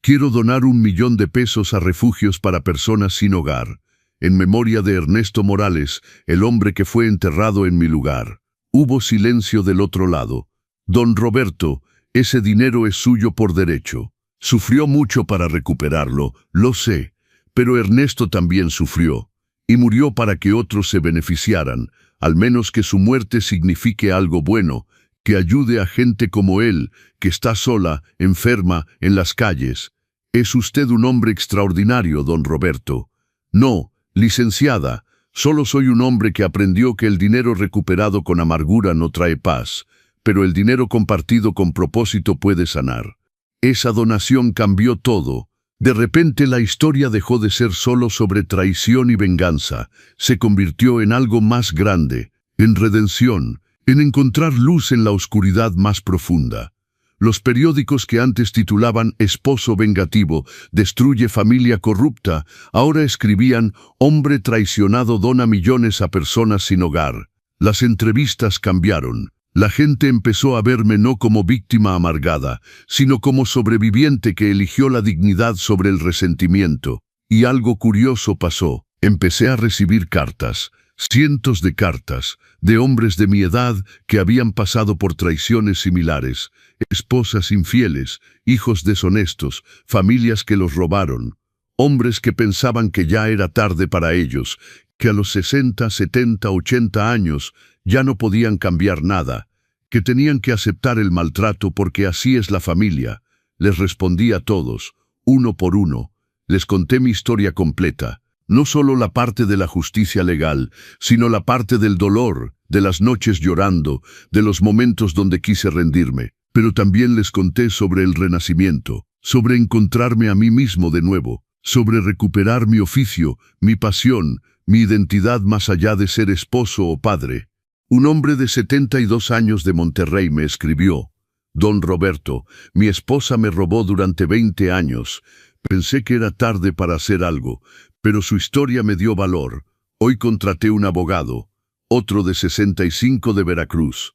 Quiero donar 1 millón de pesos a refugios para personas sin hogar, en memoria de Ernesto Morales, el hombre que fue enterrado en mi lugar. Hubo silencio del otro lado. Don Roberto, ese dinero es suyo por derecho. Sufrió mucho para recuperarlo, lo sé, pero Ernesto también sufrió, y murió para que otros se beneficiaran, al menos que su muerte signifique algo bueno, que ayude a gente como él, que está sola, enferma, en las calles. Es usted un hombre extraordinario, don Roberto. No, licenciada, solo soy un hombre que aprendió que el dinero recuperado con amargura no trae paz, pero el dinero compartido con propósito puede sanar. Esa donación cambió todo. De repente la historia dejó de ser solo sobre traición y venganza, se convirtió en algo más grande, en redención, en encontrar luz en la oscuridad más profunda. Los periódicos que antes titulaban Esposo vengativo, destruye familia corrupta, ahora escribían Hombre traicionado dona millones a personas sin hogar. Las entrevistas cambiaron. La gente empezó a verme no como víctima amargada, sino como sobreviviente que eligió la dignidad sobre el resentimiento. Y algo curioso pasó. Empecé a recibir cartas. Cientos de cartas, de hombres de mi edad que habían pasado por traiciones similares, esposas infieles, hijos deshonestos, familias que los robaron, hombres que pensaban que ya era tarde para ellos, que a los 60, 70, 80 años ya no podían cambiar nada, que tenían que aceptar el maltrato porque así es la familia. Les respondí a todos, uno por uno, les conté mi historia completa. No solo la parte de la justicia legal, sino la parte del dolor, de las noches llorando, de los momentos donde quise rendirme. Pero también les conté sobre el renacimiento, sobre encontrarme a mí mismo de nuevo, sobre recuperar mi oficio, mi pasión, mi identidad más allá de ser esposo o padre. Un hombre de 72 años de Monterrey me escribió: Don Roberto, mi esposa me robó durante 20 años. Pensé que era tarde para hacer algo, pero su historia me dio valor. Hoy contraté un abogado, otro de 65 de Veracruz.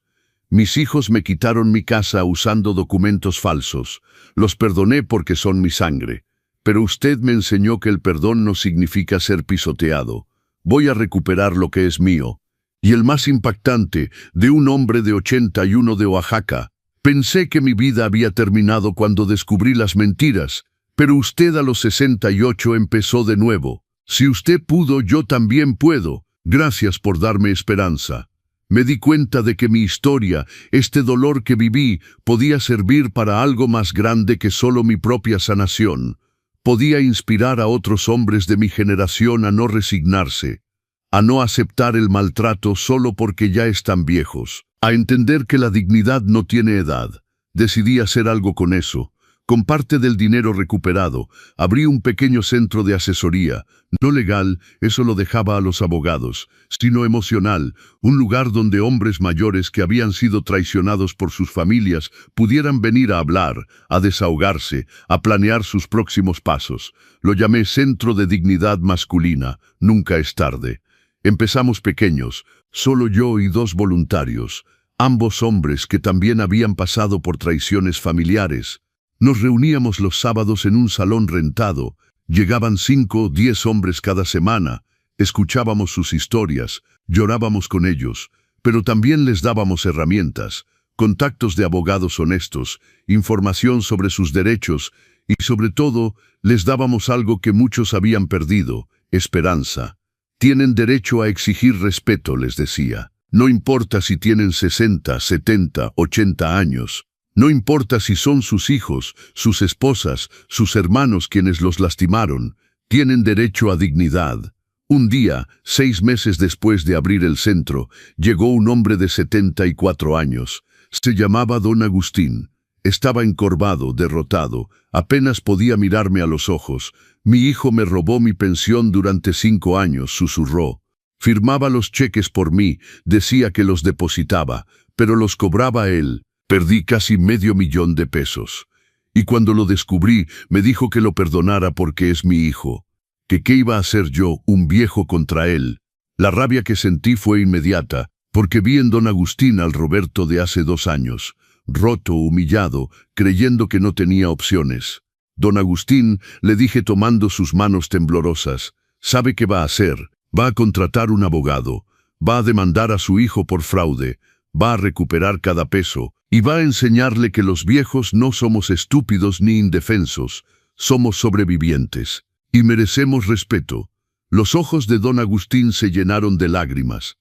Mis hijos me quitaron mi casa usando documentos falsos. Los perdoné porque son mi sangre. Pero usted me enseñó que el perdón no significa ser pisoteado. Voy a recuperar lo que es mío. Y el más impactante, de un hombre de 81 de Oaxaca. Pensé que mi vida había terminado cuando descubrí las mentiras, pero usted a los 68 empezó de nuevo. Si usted pudo, yo también puedo. Gracias por darme esperanza. Me di cuenta de que mi historia, este dolor que viví, podía servir para algo más grande que solo mi propia sanación. Podía inspirar a otros hombres de mi generación a no resignarse, a no aceptar el maltrato solo porque ya están viejos, a entender que la dignidad no tiene edad. Decidí hacer algo con eso. Con parte del dinero recuperado, abrí un pequeño centro de asesoría, no legal, eso lo dejaba a los abogados, sino emocional, un lugar donde hombres mayores que habían sido traicionados por sus familias pudieran venir a hablar, a desahogarse, a planear sus próximos pasos. Lo llamé Centro de Dignidad Masculina, nunca es tarde. Empezamos pequeños, solo yo y 2 voluntarios, ambos hombres que también habían pasado por traiciones familiares. Nos reuníamos los sábados en un salón rentado, llegaban 5 o 10 hombres cada semana, escuchábamos sus historias, llorábamos con ellos, pero también les dábamos herramientas, contactos de abogados honestos, información sobre sus derechos y sobre todo les dábamos algo que muchos habían perdido, esperanza. Tienen derecho a exigir respeto, les decía. No importa si tienen 60, 70, 80 años. No importa si son sus hijos, sus esposas, sus hermanos quienes los lastimaron, tienen derecho a dignidad. Un día, 6 meses después de abrir el centro, llegó un hombre de 74 años. Se llamaba Don Agustín. Estaba encorvado, derrotado, apenas podía mirarme a los ojos. Mi hijo me robó mi pensión durante 5 años, susurró. Firmaba los cheques por mí, decía que los depositaba, pero los cobraba él. Perdí casi $500,000. Y cuando lo descubrí, me dijo que lo perdonara porque es mi hijo. Que qué iba a hacer yo, un viejo contra él. La rabia que sentí fue inmediata, porque vi en Don Agustín al Roberto de hace 2 años, roto, humillado, creyendo que no tenía opciones. Don Agustín, le dije tomando sus manos temblorosas, ¿sabe qué va a hacer? Va a contratar un abogado, va a demandar a su hijo por fraude, va a recuperar cada peso, y va a enseñarle que los viejos no somos estúpidos ni indefensos, somos sobrevivientes, y merecemos respeto. Los ojos de Don Agustín se llenaron de lágrimas.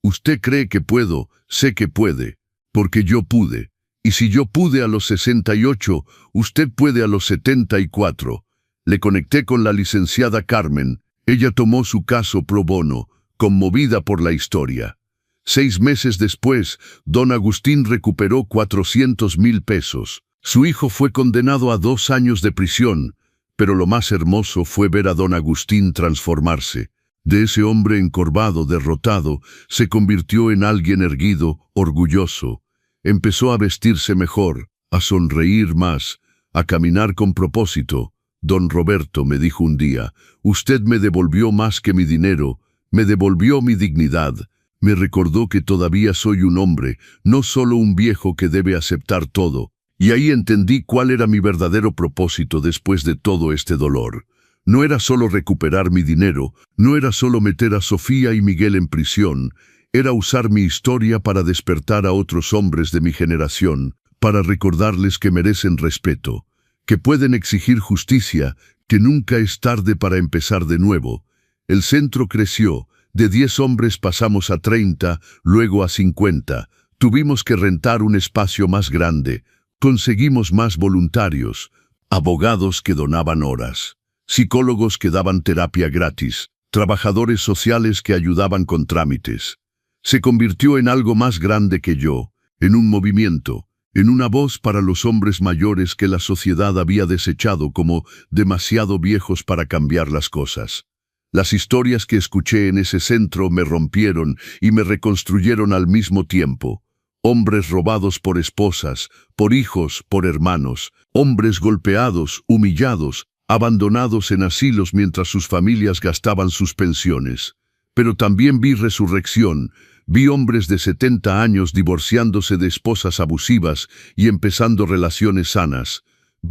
Usted cree que puedo, sé que puede, porque yo pude. Y si yo pude a los 68, usted puede a los 74. Le conecté con la licenciada Carmen. Ella tomó su caso pro bono, conmovida por la historia. 6 meses después, Don Agustín recuperó $400,000. Su hijo fue condenado a 2 años de prisión, pero lo más hermoso fue ver a Don Agustín transformarse. De ese hombre encorvado, derrotado, se convirtió en alguien erguido, orgulloso. Empezó a vestirse mejor, a sonreír más, a caminar con propósito. Don Roberto me dijo un día, usted me devolvió más que mi dinero, me devolvió mi dignidad. Me recordó que todavía soy un hombre, no solo un viejo que debe aceptar todo. Y ahí entendí cuál era mi verdadero propósito después de todo este dolor. No era solo recuperar mi dinero, no era solo meter a Sofía y Miguel en prisión, era usar mi historia para despertar a otros hombres de mi generación, para recordarles que merecen respeto, que pueden exigir justicia, que nunca es tarde para empezar de nuevo. El centro creció. De 10 hombres pasamos a 30, luego a 50. Tuvimos que rentar un espacio más grande. Conseguimos más voluntarios, abogados que donaban horas, psicólogos que daban terapia gratis, trabajadores sociales que ayudaban con trámites. Se convirtió en algo más grande que yo, en un movimiento, en una voz para los hombres mayores que la sociedad había desechado como demasiado viejos para cambiar las cosas. Las historias que escuché en ese centro me rompieron y me reconstruyeron al mismo tiempo. Hombres robados por esposas, por hijos, por hermanos, hombres golpeados, humillados, abandonados en asilos mientras sus familias gastaban sus pensiones. Pero también vi resurrección, vi hombres de 70 años divorciándose de esposas abusivas y empezando relaciones sanas.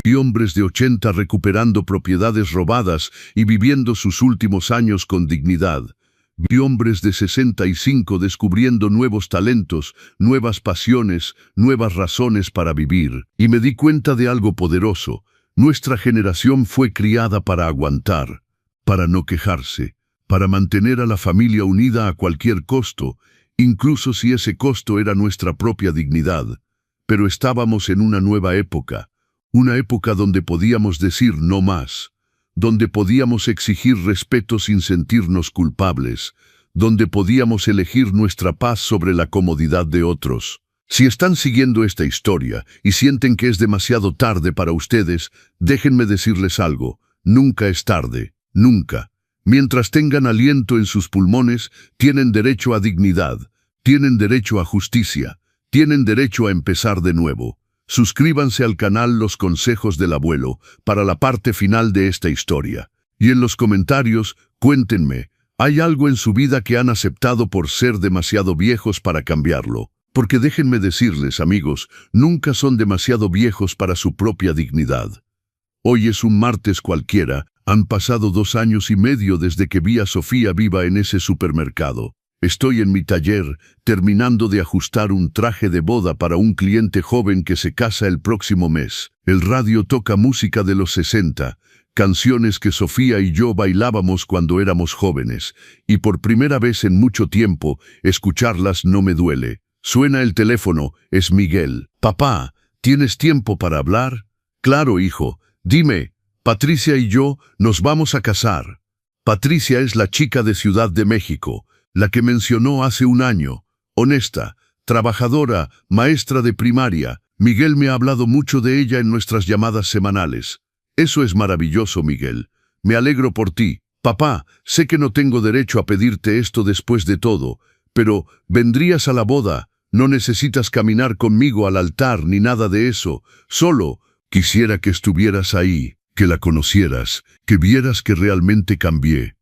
Vi hombres de 80 recuperando propiedades robadas y viviendo sus últimos años con dignidad. Vi hombres de 65 descubriendo nuevos talentos, nuevas pasiones, nuevas razones para vivir. Y me di cuenta de algo poderoso. Nuestra generación fue criada para aguantar, para no quejarse, para mantener a la familia unida a cualquier costo, incluso si ese costo era nuestra propia dignidad. Pero estábamos en una nueva época, una época donde podíamos decir no más, donde podíamos exigir respeto sin sentirnos culpables, donde podíamos elegir nuestra paz sobre la comodidad de otros. Si están siguiendo esta historia y sienten que es demasiado tarde para ustedes, déjenme decirles algo: nunca es tarde, nunca. Mientras tengan aliento en sus pulmones, tienen derecho a dignidad, tienen derecho a justicia, tienen derecho a empezar de nuevo. Suscríbanse al canal Los Consejos del Abuelo para la parte final de esta historia. Y en los comentarios, cuéntenme, ¿hay algo en su vida que han aceptado por ser demasiado viejos para cambiarlo? Porque déjenme decirles, amigos, nunca son demasiado viejos para su propia dignidad. Hoy es un martes cualquiera, han pasado 2 años y medio desde que vi a Sofía viva en ese supermercado. Estoy en mi taller, terminando de ajustar un traje de boda para un cliente joven que se casa el próximo mes. El radio toca música de los 60, canciones que Sofía y yo bailábamos cuando éramos jóvenes, y por primera vez en mucho tiempo, escucharlas no me duele. Suena el teléfono, es Miguel. Papá, ¿tienes tiempo para hablar? Claro, hijo. Dime, Patricia y yo nos vamos a casar. Patricia es la chica de Ciudad de México, la que mencionó hace un año, honesta, trabajadora, maestra de primaria. Miguel me ha hablado mucho de ella en nuestras llamadas semanales. Eso es maravilloso, Miguel. Me alegro por ti. Papá, sé que no tengo derecho a pedirte esto después de todo, pero ¿vendrías a la boda? No necesitas caminar conmigo al altar ni nada de eso. Solo quisiera que estuvieras ahí, que la conocieras, que vieras que realmente cambié.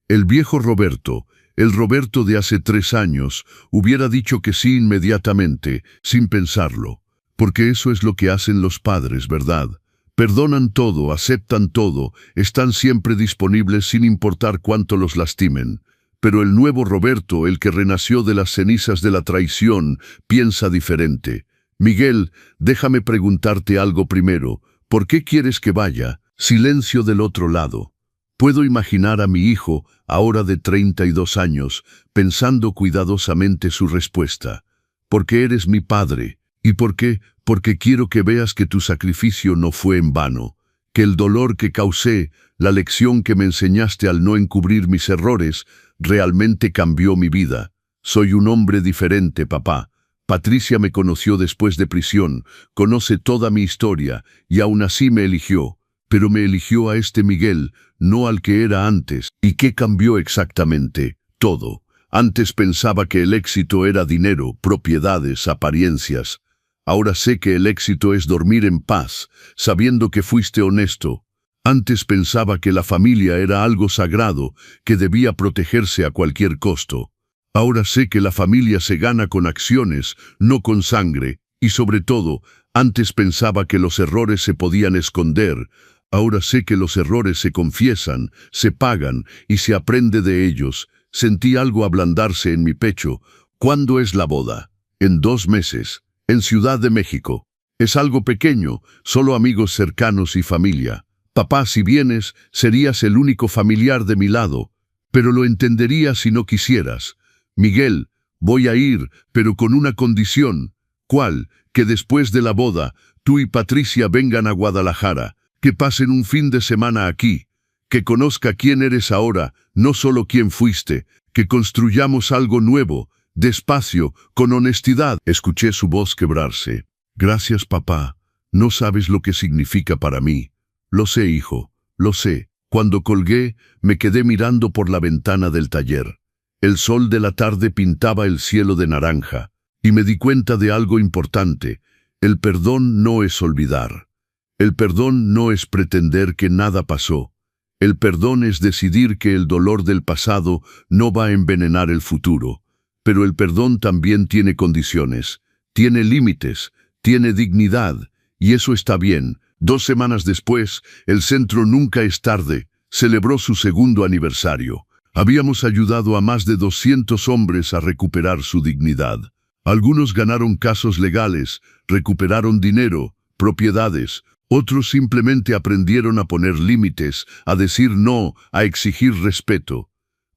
El viejo Roberto, el Roberto de hace 3 años, hubiera dicho que sí inmediatamente, sin pensarlo. Porque eso es lo que hacen los padres, ¿verdad? Perdonan todo, aceptan todo, están siempre disponibles sin importar cuánto los lastimen. Pero el nuevo Roberto, el que renació de las cenizas de la traición, piensa diferente. Miguel, déjame preguntarte algo primero. ¿Por qué quieres que vaya? Silencio del otro lado. Puedo imaginar a mi hijo, ahora de 32 años, pensando cuidadosamente su respuesta. Porque eres mi padre. ¿Y por qué? Porque quiero que veas que tu sacrificio no fue en vano, que el dolor que causé, la lección que me enseñaste al no encubrir mis errores, realmente cambió mi vida. Soy un hombre diferente, papá. Patricia me conoció después de prisión, conoce toda mi historia, y aún así me eligió. Pero me eligió a este Miguel, no al que era antes. ¿Y qué cambió exactamente? Todo. Antes pensaba que el éxito era dinero, propiedades, apariencias. Ahora sé que el éxito es dormir en paz, sabiendo que fuiste honesto. Antes pensaba que la familia era algo sagrado, que debía protegerse a cualquier costo. Ahora sé que la familia se gana con acciones, no con sangre. Y sobre todo, antes pensaba que los errores se podían esconder. Ahora sé que los errores se confiesan, se pagan y se aprende de ellos. Sentí algo ablandarse en mi pecho. ¿Cuándo es la boda? En 2 meses, en Ciudad de México. Es algo pequeño, solo amigos cercanos y familia. Papá, si vienes, serías el único familiar de mi lado, pero lo entendería si no quisieras. Miguel, voy a ir, pero con una condición. ¿Cuál? Que después de la boda, tú y Patricia vengan a Guadalajara. Que pasen un fin de semana aquí, que conozca quién eres ahora, no solo quién fuiste, que construyamos algo nuevo, despacio, con honestidad. Escuché su voz quebrarse. Gracias, papá. No sabes lo que significa para mí. Lo sé, hijo, lo sé. Cuando colgué, me quedé mirando por la ventana del taller. El sol de la tarde pintaba el cielo de naranja, y me di cuenta de algo importante. El perdón no es olvidar. El perdón no es pretender que nada pasó. El perdón es decidir que el dolor del pasado no va a envenenar el futuro. Pero el perdón también tiene condiciones, tiene límites, tiene dignidad, y eso está bien. 2 semanas después, el Centro Nunca es Tarde celebró su 2º aniversario. Habíamos ayudado a más de 200 hombres a recuperar su dignidad. Algunos ganaron casos legales, recuperaron dinero, propiedades. Otros simplemente aprendieron a poner límites, a decir no, a exigir respeto.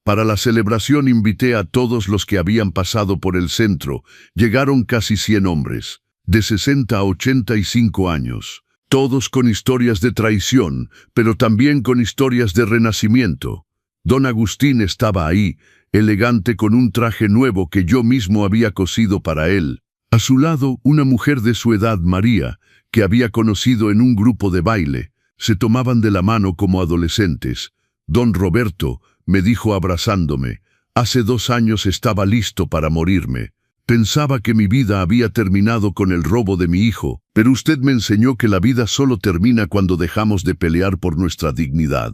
Para la celebración invité a todos los que habían pasado por el centro. Llegaron casi 100 hombres, de 60 a 85 años. Todos con historias de traición, pero también con historias de renacimiento. Don Agustín estaba ahí, elegante con un traje nuevo que yo mismo había cosido para él. A su lado, una mujer de su edad, María, que había conocido en un grupo de baile. Se tomaban de la mano como adolescentes. Don Roberto, me dijo abrazándome, hace 2 años estaba listo para morirme. Pensaba que mi vida había terminado con el robo de mi hijo, pero usted me enseñó que la vida solo termina cuando dejamos de pelear por nuestra dignidad.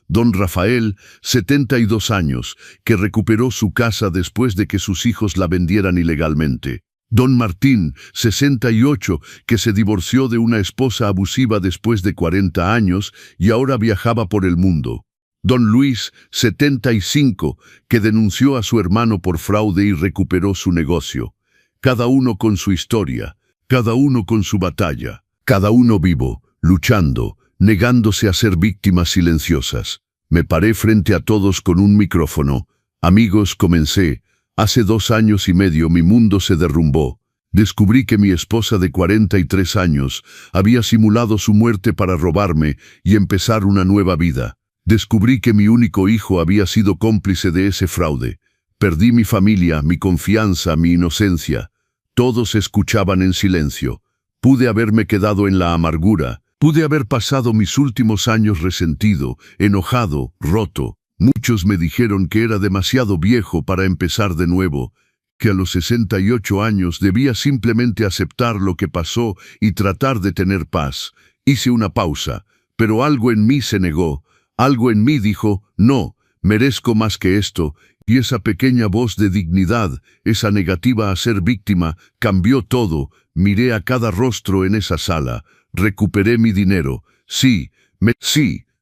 Don Rafael, 72 años, que recuperó su casa después de que sus hijos la vendieran ilegalmente. Don Martín, 68, que se divorció de una esposa abusiva después de 40 años y ahora viajaba por el mundo. Don Luis, 75, que denunció a su hermano por fraude y recuperó su negocio. Cada uno con su historia, cada uno con su batalla, cada uno vivo, luchando, negándose a ser víctimas silenciosas. Me paré frente a todos con un micrófono. Amigos, comencé. Hace 2 años y medio mi mundo se derrumbó. Descubrí que mi esposa de 43 años había simulado su muerte para robarme y empezar una nueva vida. Descubrí que mi único hijo había sido cómplice de ese fraude. Perdí mi familia, mi confianza, mi inocencia. Todos escuchaban en silencio. Pude haberme quedado en la amargura. Pude haber pasado mis últimos años resentido, enojado, roto. Muchos me dijeron que era demasiado viejo para empezar de nuevo, que a los 68 años debía simplemente aceptar lo que pasó y tratar de tener paz. Hice una pausa, pero algo en mí se negó. Algo en mí dijo, no, merezco más que esto, y esa pequeña voz de dignidad, esa negativa a ser víctima, cambió todo. Miré a cada rostro en esa sala, recuperé mi dinero, sí,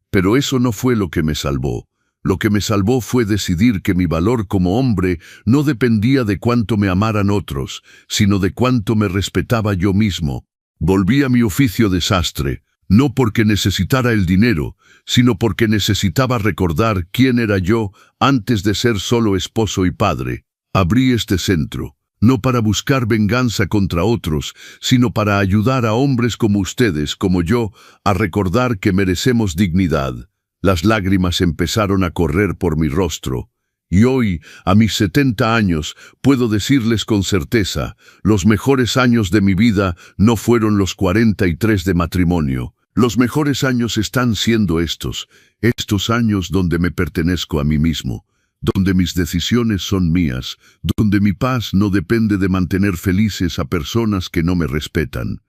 pero eso no fue lo que me salvó. Lo que me salvó fue decidir que mi valor como hombre no dependía de cuánto me amaran otros, sino de cuánto me respetaba yo mismo. Volví a mi oficio de sastre, no porque necesitara el dinero, sino porque necesitaba recordar quién era yo antes de ser solo esposo y padre. Abrí este centro, no para buscar venganza contra otros, sino para ayudar a hombres como ustedes, como yo, a recordar que merecemos dignidad. Las lágrimas empezaron a correr por mi rostro. Y hoy, a mis 70 años, puedo decirles con certeza, los mejores años de mi vida no fueron los 43 de matrimonio. Los mejores años están siendo estos años donde me pertenezco a mí mismo, donde mis decisiones son mías, donde mi paz no depende de mantener felices a personas que no me respetan.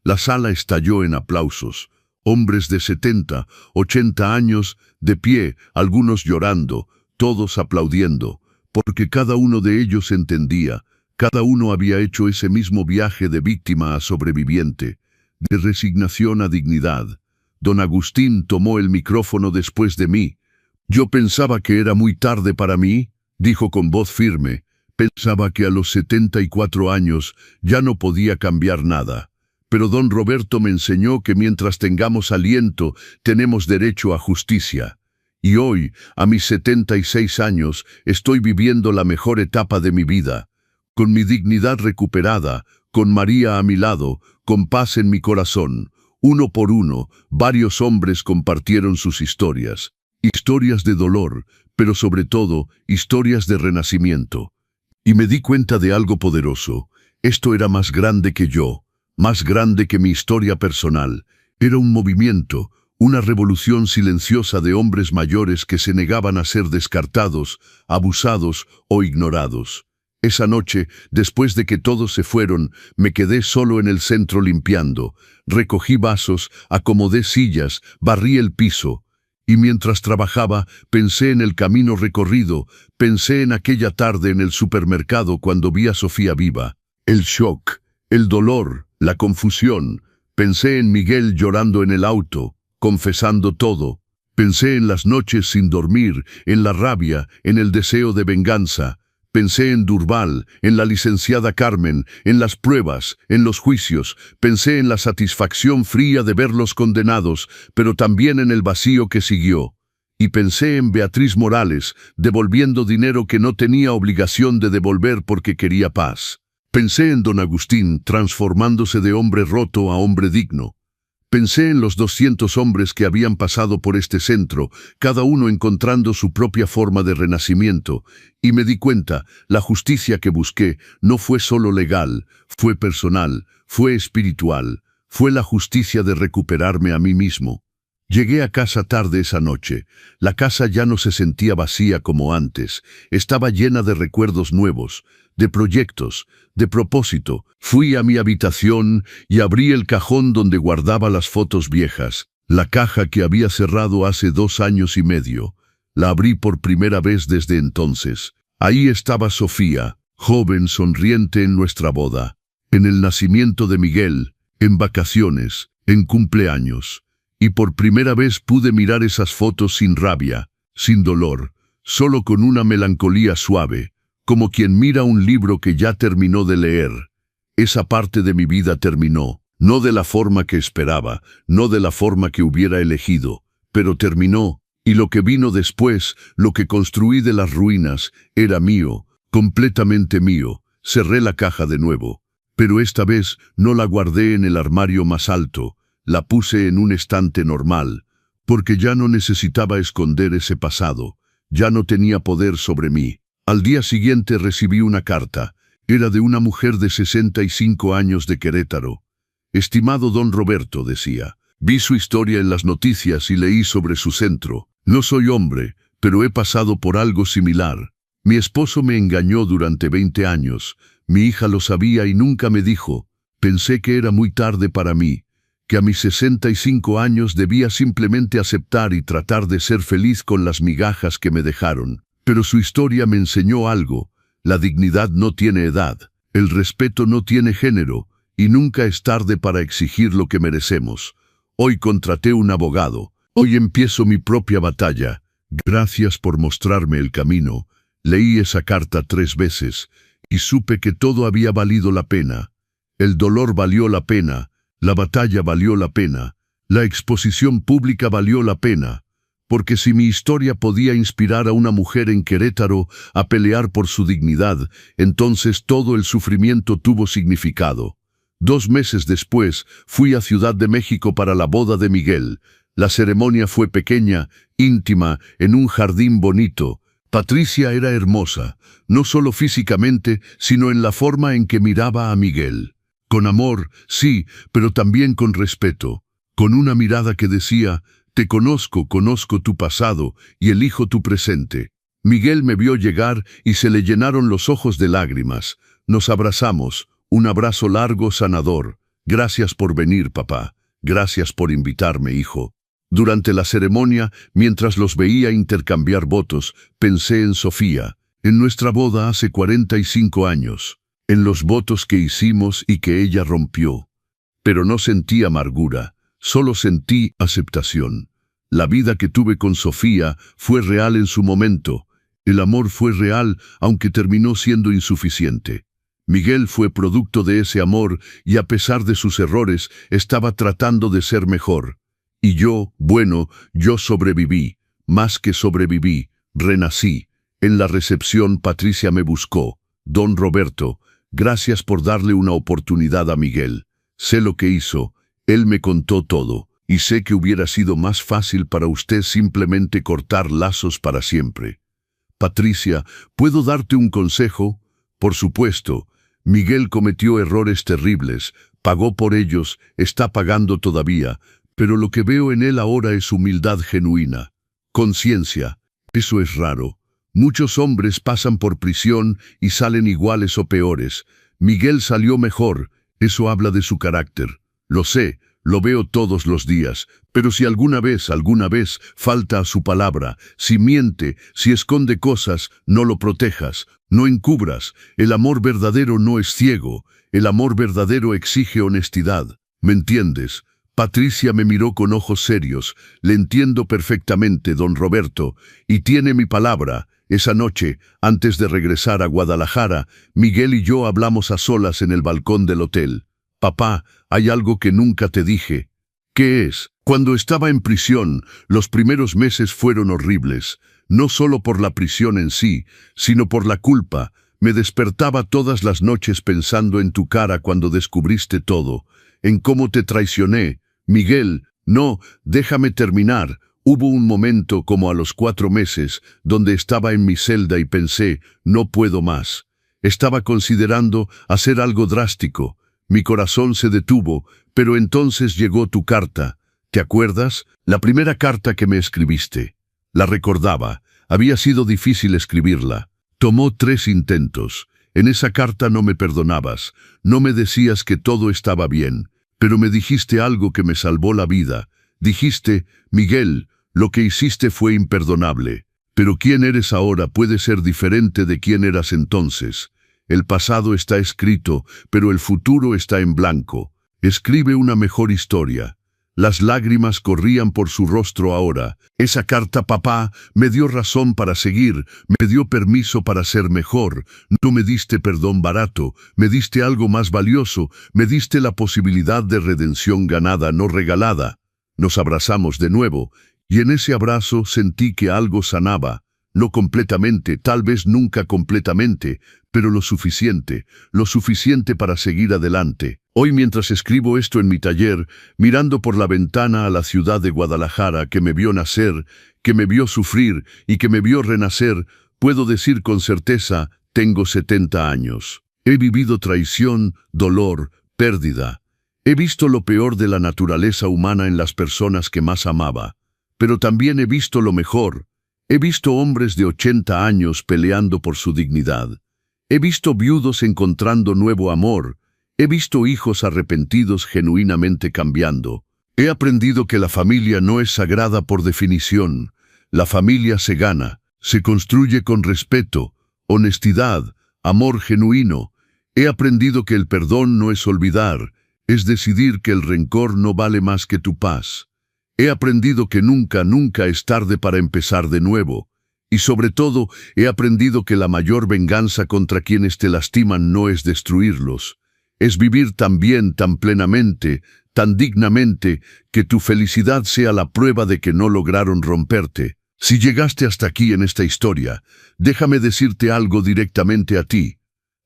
La sala estalló en aplausos. Hombres de 70, 80 años, de pie, algunos llorando, todos aplaudiendo, porque cada uno de ellos entendía, cada uno había hecho ese mismo viaje de víctima a sobreviviente, de resignación a dignidad. Don Agustín tomó el micrófono después de mí. Yo pensaba que era muy tarde para mí, dijo con voz firme. Pensaba que a los 74 años ya no podía cambiar nada. Pero don Roberto me enseñó que mientras tengamos aliento, tenemos derecho a justicia. Y hoy, a mis 76 años, estoy viviendo la mejor etapa de mi vida. Con mi dignidad recuperada, con María a mi lado, con paz en mi corazón. Uno por uno, varios hombres compartieron sus historias. Historias de dolor, pero sobre todo, historias de renacimiento. Y me di cuenta de algo poderoso. Esto era más grande que yo. Más grande que mi historia personal. Era un movimiento, una revolución silenciosa de hombres mayores que se negaban a ser descartados, abusados o ignorados. Esa noche, después de que todos se fueron, me quedé solo en el centro limpiando. Recogí vasos, acomodé sillas, barrí el piso. Y mientras trabajaba, pensé en el camino recorrido, pensé en aquella tarde en el supermercado cuando vi a Sofía viva. El shock, el dolor, la confusión. Pensé en Miguel llorando en el auto, confesando todo. Pensé en las noches sin dormir, en la rabia, en el deseo de venganza. Pensé en Durval, en la licenciada Carmen, en las pruebas, en los juicios. Pensé en la satisfacción fría de verlos condenados, pero también en el vacío que siguió. Y pensé en Beatriz Morales, devolviendo dinero que no tenía obligación de devolver porque quería paz. Pensé en don Agustín, transformándose de hombre roto a hombre digno. Pensé en los 200 hombres que habían pasado por este centro, cada uno encontrando su propia forma de renacimiento, y me di cuenta, la justicia que busqué no fue solo legal, fue personal, fue espiritual, fue la justicia de recuperarme a mí mismo. Llegué a casa tarde esa noche. La casa ya no se sentía vacía como antes, estaba llena de recuerdos nuevos, de proyectos, de propósito. Fui a mi habitación y abrí el cajón donde guardaba las fotos viejas, la caja que había cerrado hace 2 años y medio. La abrí por primera vez desde entonces. Ahí estaba Sofía, joven, sonriente en nuestra boda, en el nacimiento de Miguel, en vacaciones, en cumpleaños. Y por primera vez pude mirar esas fotos sin rabia, sin dolor, solo con una melancolía suave, como quien mira un libro que ya terminó de leer. Esa parte de mi vida terminó, no de la forma que esperaba, no de la forma que hubiera elegido, pero terminó, y lo que vino después, lo que construí de las ruinas, era mío, completamente mío. Cerré la caja de nuevo, pero esta vez no la guardé en el armario más alto, la puse en un estante normal, porque ya no necesitaba esconder ese pasado, ya no tenía poder sobre mí. Al día siguiente recibí una carta. Era de una mujer de 65 años de Querétaro. Estimado don Roberto, decía, vi su historia en las noticias y leí sobre su centro. No soy hombre, pero he pasado por algo similar. Mi esposo me engañó durante 20 años. Mi hija lo sabía y nunca me dijo. Pensé que era muy tarde para mí, que a mis 65 años debía simplemente aceptar y tratar de ser feliz con las migajas que me dejaron. Pero su historia me enseñó algo. La dignidad no tiene edad, el respeto no tiene género, y nunca es tarde para exigir lo que merecemos. Hoy contraté un abogado, hoy empiezo mi propia batalla. Gracias por mostrarme el camino. Leí esa carta 3 veces, y supe que todo había valido la pena. El dolor valió la pena, la batalla valió la pena, la exposición pública valió la pena. Porque si mi historia podía inspirar a una mujer en Querétaro a pelear por su dignidad, entonces todo el sufrimiento tuvo significado. 2 meses después, fui a Ciudad de México para la boda de Miguel. La ceremonia fue pequeña, íntima, en un jardín bonito. Patricia era hermosa, no solo físicamente, sino en la forma en que miraba a Miguel. Con amor, sí, pero también con respeto. Con una mirada que decía: te conozco, conozco tu pasado y elijo tu presente. Miguel me vio llegar y se le llenaron los ojos de lágrimas. Nos abrazamos, un abrazo largo, sanador. Gracias por venir, papá. Gracias por invitarme, hijo. Durante la ceremonia, mientras los veía intercambiar votos, pensé en Sofía, en nuestra boda hace 45 años, en los votos que hicimos y que ella rompió. Pero no sentí amargura. Solo sentí aceptación. La vida que tuve con Sofía fue real en su momento. El amor fue real, aunque terminó siendo insuficiente. Miguel fue producto de ese amor y a pesar de sus errores, estaba tratando de ser mejor. Y yo, bueno, yo sobreviví. Más que sobreviví, renací. En la recepción Patricia me buscó. Don Roberto, gracias por darle una oportunidad a Miguel. Sé lo que hizo. Él me contó todo, y sé que hubiera sido más fácil para usted simplemente cortar lazos para siempre. Patricia, ¿puedo darte un consejo? Por supuesto. Miguel cometió errores terribles, pagó por ellos, está pagando todavía, pero lo que veo en él ahora es humildad genuina. Conciencia. Eso es raro. Muchos hombres pasan por prisión y salen iguales o peores. Miguel salió mejor. Eso habla de su carácter. Lo sé, lo veo todos los días, pero si alguna vez, falta a su palabra, si miente, si esconde cosas, no lo protejas, no encubras. El amor verdadero no es ciego, el amor verdadero exige honestidad. ¿Me entiendes? Patricia me miró con ojos serios. Le entiendo perfectamente, don Roberto, y tiene mi palabra. Esa noche, antes de regresar a Guadalajara, Miguel y yo hablamos a solas en el balcón del hotel. Papá, hay algo que nunca te dije. ¿Qué es? Cuando estaba en prisión, los primeros meses fueron horribles, no solo por la prisión en sí, sino por la culpa. Me despertaba todas las noches pensando en tu cara cuando descubriste todo, en cómo te traicioné. Miguel, no, déjame terminar. Hubo un momento como a los 4 meses, donde estaba en mi celda y pensé, no puedo más. Estaba considerando hacer algo drástico. Mi corazón se detuvo, pero entonces llegó tu carta. ¿Te acuerdas? La primera carta que me escribiste. La recordaba. Había sido difícil escribirla. Tomó 3 intentos. En esa carta no me perdonabas. No me decías que todo estaba bien. Pero me dijiste algo que me salvó la vida. Dijiste, Miguel, lo que hiciste fue imperdonable. Pero quién eres ahora puede ser diferente de quién eras entonces. El pasado está escrito, pero el futuro está en blanco. Escribe una mejor historia. Las lágrimas corrían por su rostro ahora. Esa carta, papá, me dio razón para seguir, me dio permiso para ser mejor. No me diste perdón barato, me diste algo más valioso, me diste la posibilidad de redención ganada, no regalada. Nos abrazamos de nuevo, y en ese abrazo sentí que algo sanaba. No completamente, tal vez nunca completamente, pero lo suficiente para seguir adelante. Hoy, mientras escribo esto en mi taller, mirando por la ventana a la ciudad de Guadalajara que me vio nacer, que me vio sufrir y que me vio renacer, puedo decir con certeza, tengo 70 años. He vivido traición, dolor, pérdida. He visto lo peor de la naturaleza humana en las personas que más amaba, pero también he visto lo mejor. He visto hombres de 80 años peleando por su dignidad. He visto viudos encontrando nuevo amor. He visto hijos arrepentidos genuinamente cambiando. He aprendido que la familia no es sagrada por definición. La familia se gana, se construye con respeto, honestidad, amor genuino. He aprendido que el perdón no es olvidar, es decidir que el rencor no vale más que tu paz. He aprendido que nunca es tarde para empezar de nuevo. Y sobre todo, he aprendido que la mayor venganza contra quienes te lastiman no es destruirlos. Es vivir tan bien, tan plenamente, tan dignamente, que tu felicidad sea la prueba de que no lograron romperte. Si llegaste hasta aquí en esta historia, déjame decirte algo directamente a ti.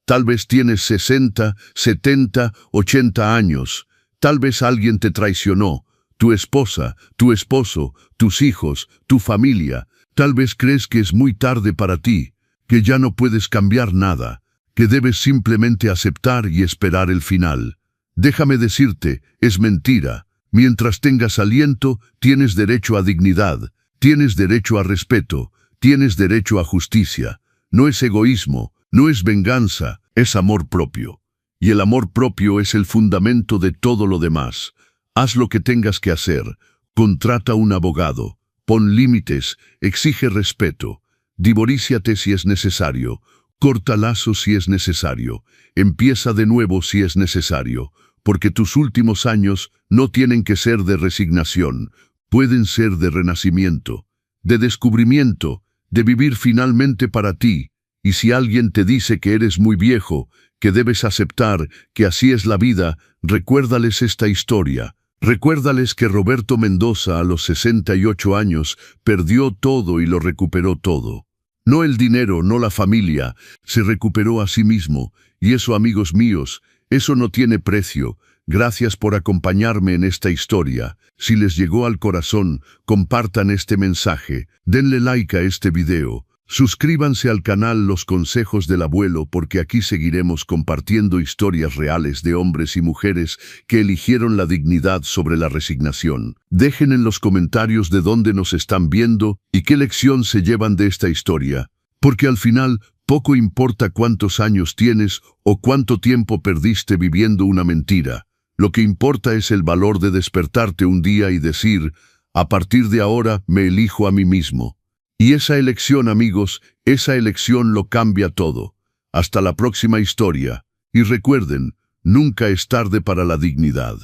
Tal vez tienes 60, 70, 80 años. Tal vez alguien te traicionó. Tu esposa, tu esposo, tus hijos, tu familia. Tal vez crees que es muy tarde para ti, que ya no puedes cambiar nada, que debes simplemente aceptar y esperar el final. Déjame decirte, es mentira. Mientras tengas aliento, tienes derecho a dignidad, tienes derecho a respeto, tienes derecho a justicia. No es egoísmo, no es venganza, es amor propio. Y el amor propio es el fundamento de todo lo demás. Haz lo que tengas que hacer. Contrata un abogado. Pon límites. Exige respeto. Divoríciate si es necesario. Corta lazos si es necesario. Empieza de nuevo si es necesario. Porque tus últimos años no tienen que ser de resignación. Pueden ser de renacimiento, de descubrimiento, de vivir finalmente para ti. Y si alguien te dice que eres muy viejo, que debes aceptar que así es la vida, recuérdales esta historia. Recuérdales que Roberto Mendoza a los 68 años perdió todo y lo recuperó todo. No el dinero, no la familia, se recuperó a sí mismo. Y eso, amigos míos, eso no tiene precio. Gracias por acompañarme en esta historia. Si les llegó al corazón, compartan este mensaje, denle like a este video. Suscríbanse al canal Los Consejos del Abuelo porque aquí seguiremos compartiendo historias reales de hombres y mujeres que eligieron la dignidad sobre la resignación. Dejen en los comentarios de dónde nos están viendo y qué lección se llevan de esta historia, porque al final poco importa cuántos años tienes o cuánto tiempo perdiste viviendo una mentira. Lo que importa es el valor de despertarte un día y decir, a partir de ahora me elijo a mí mismo. Y esa elección, amigos, esa elección lo cambia todo. Hasta la próxima historia. Y recuerden, nunca es tarde para la dignidad.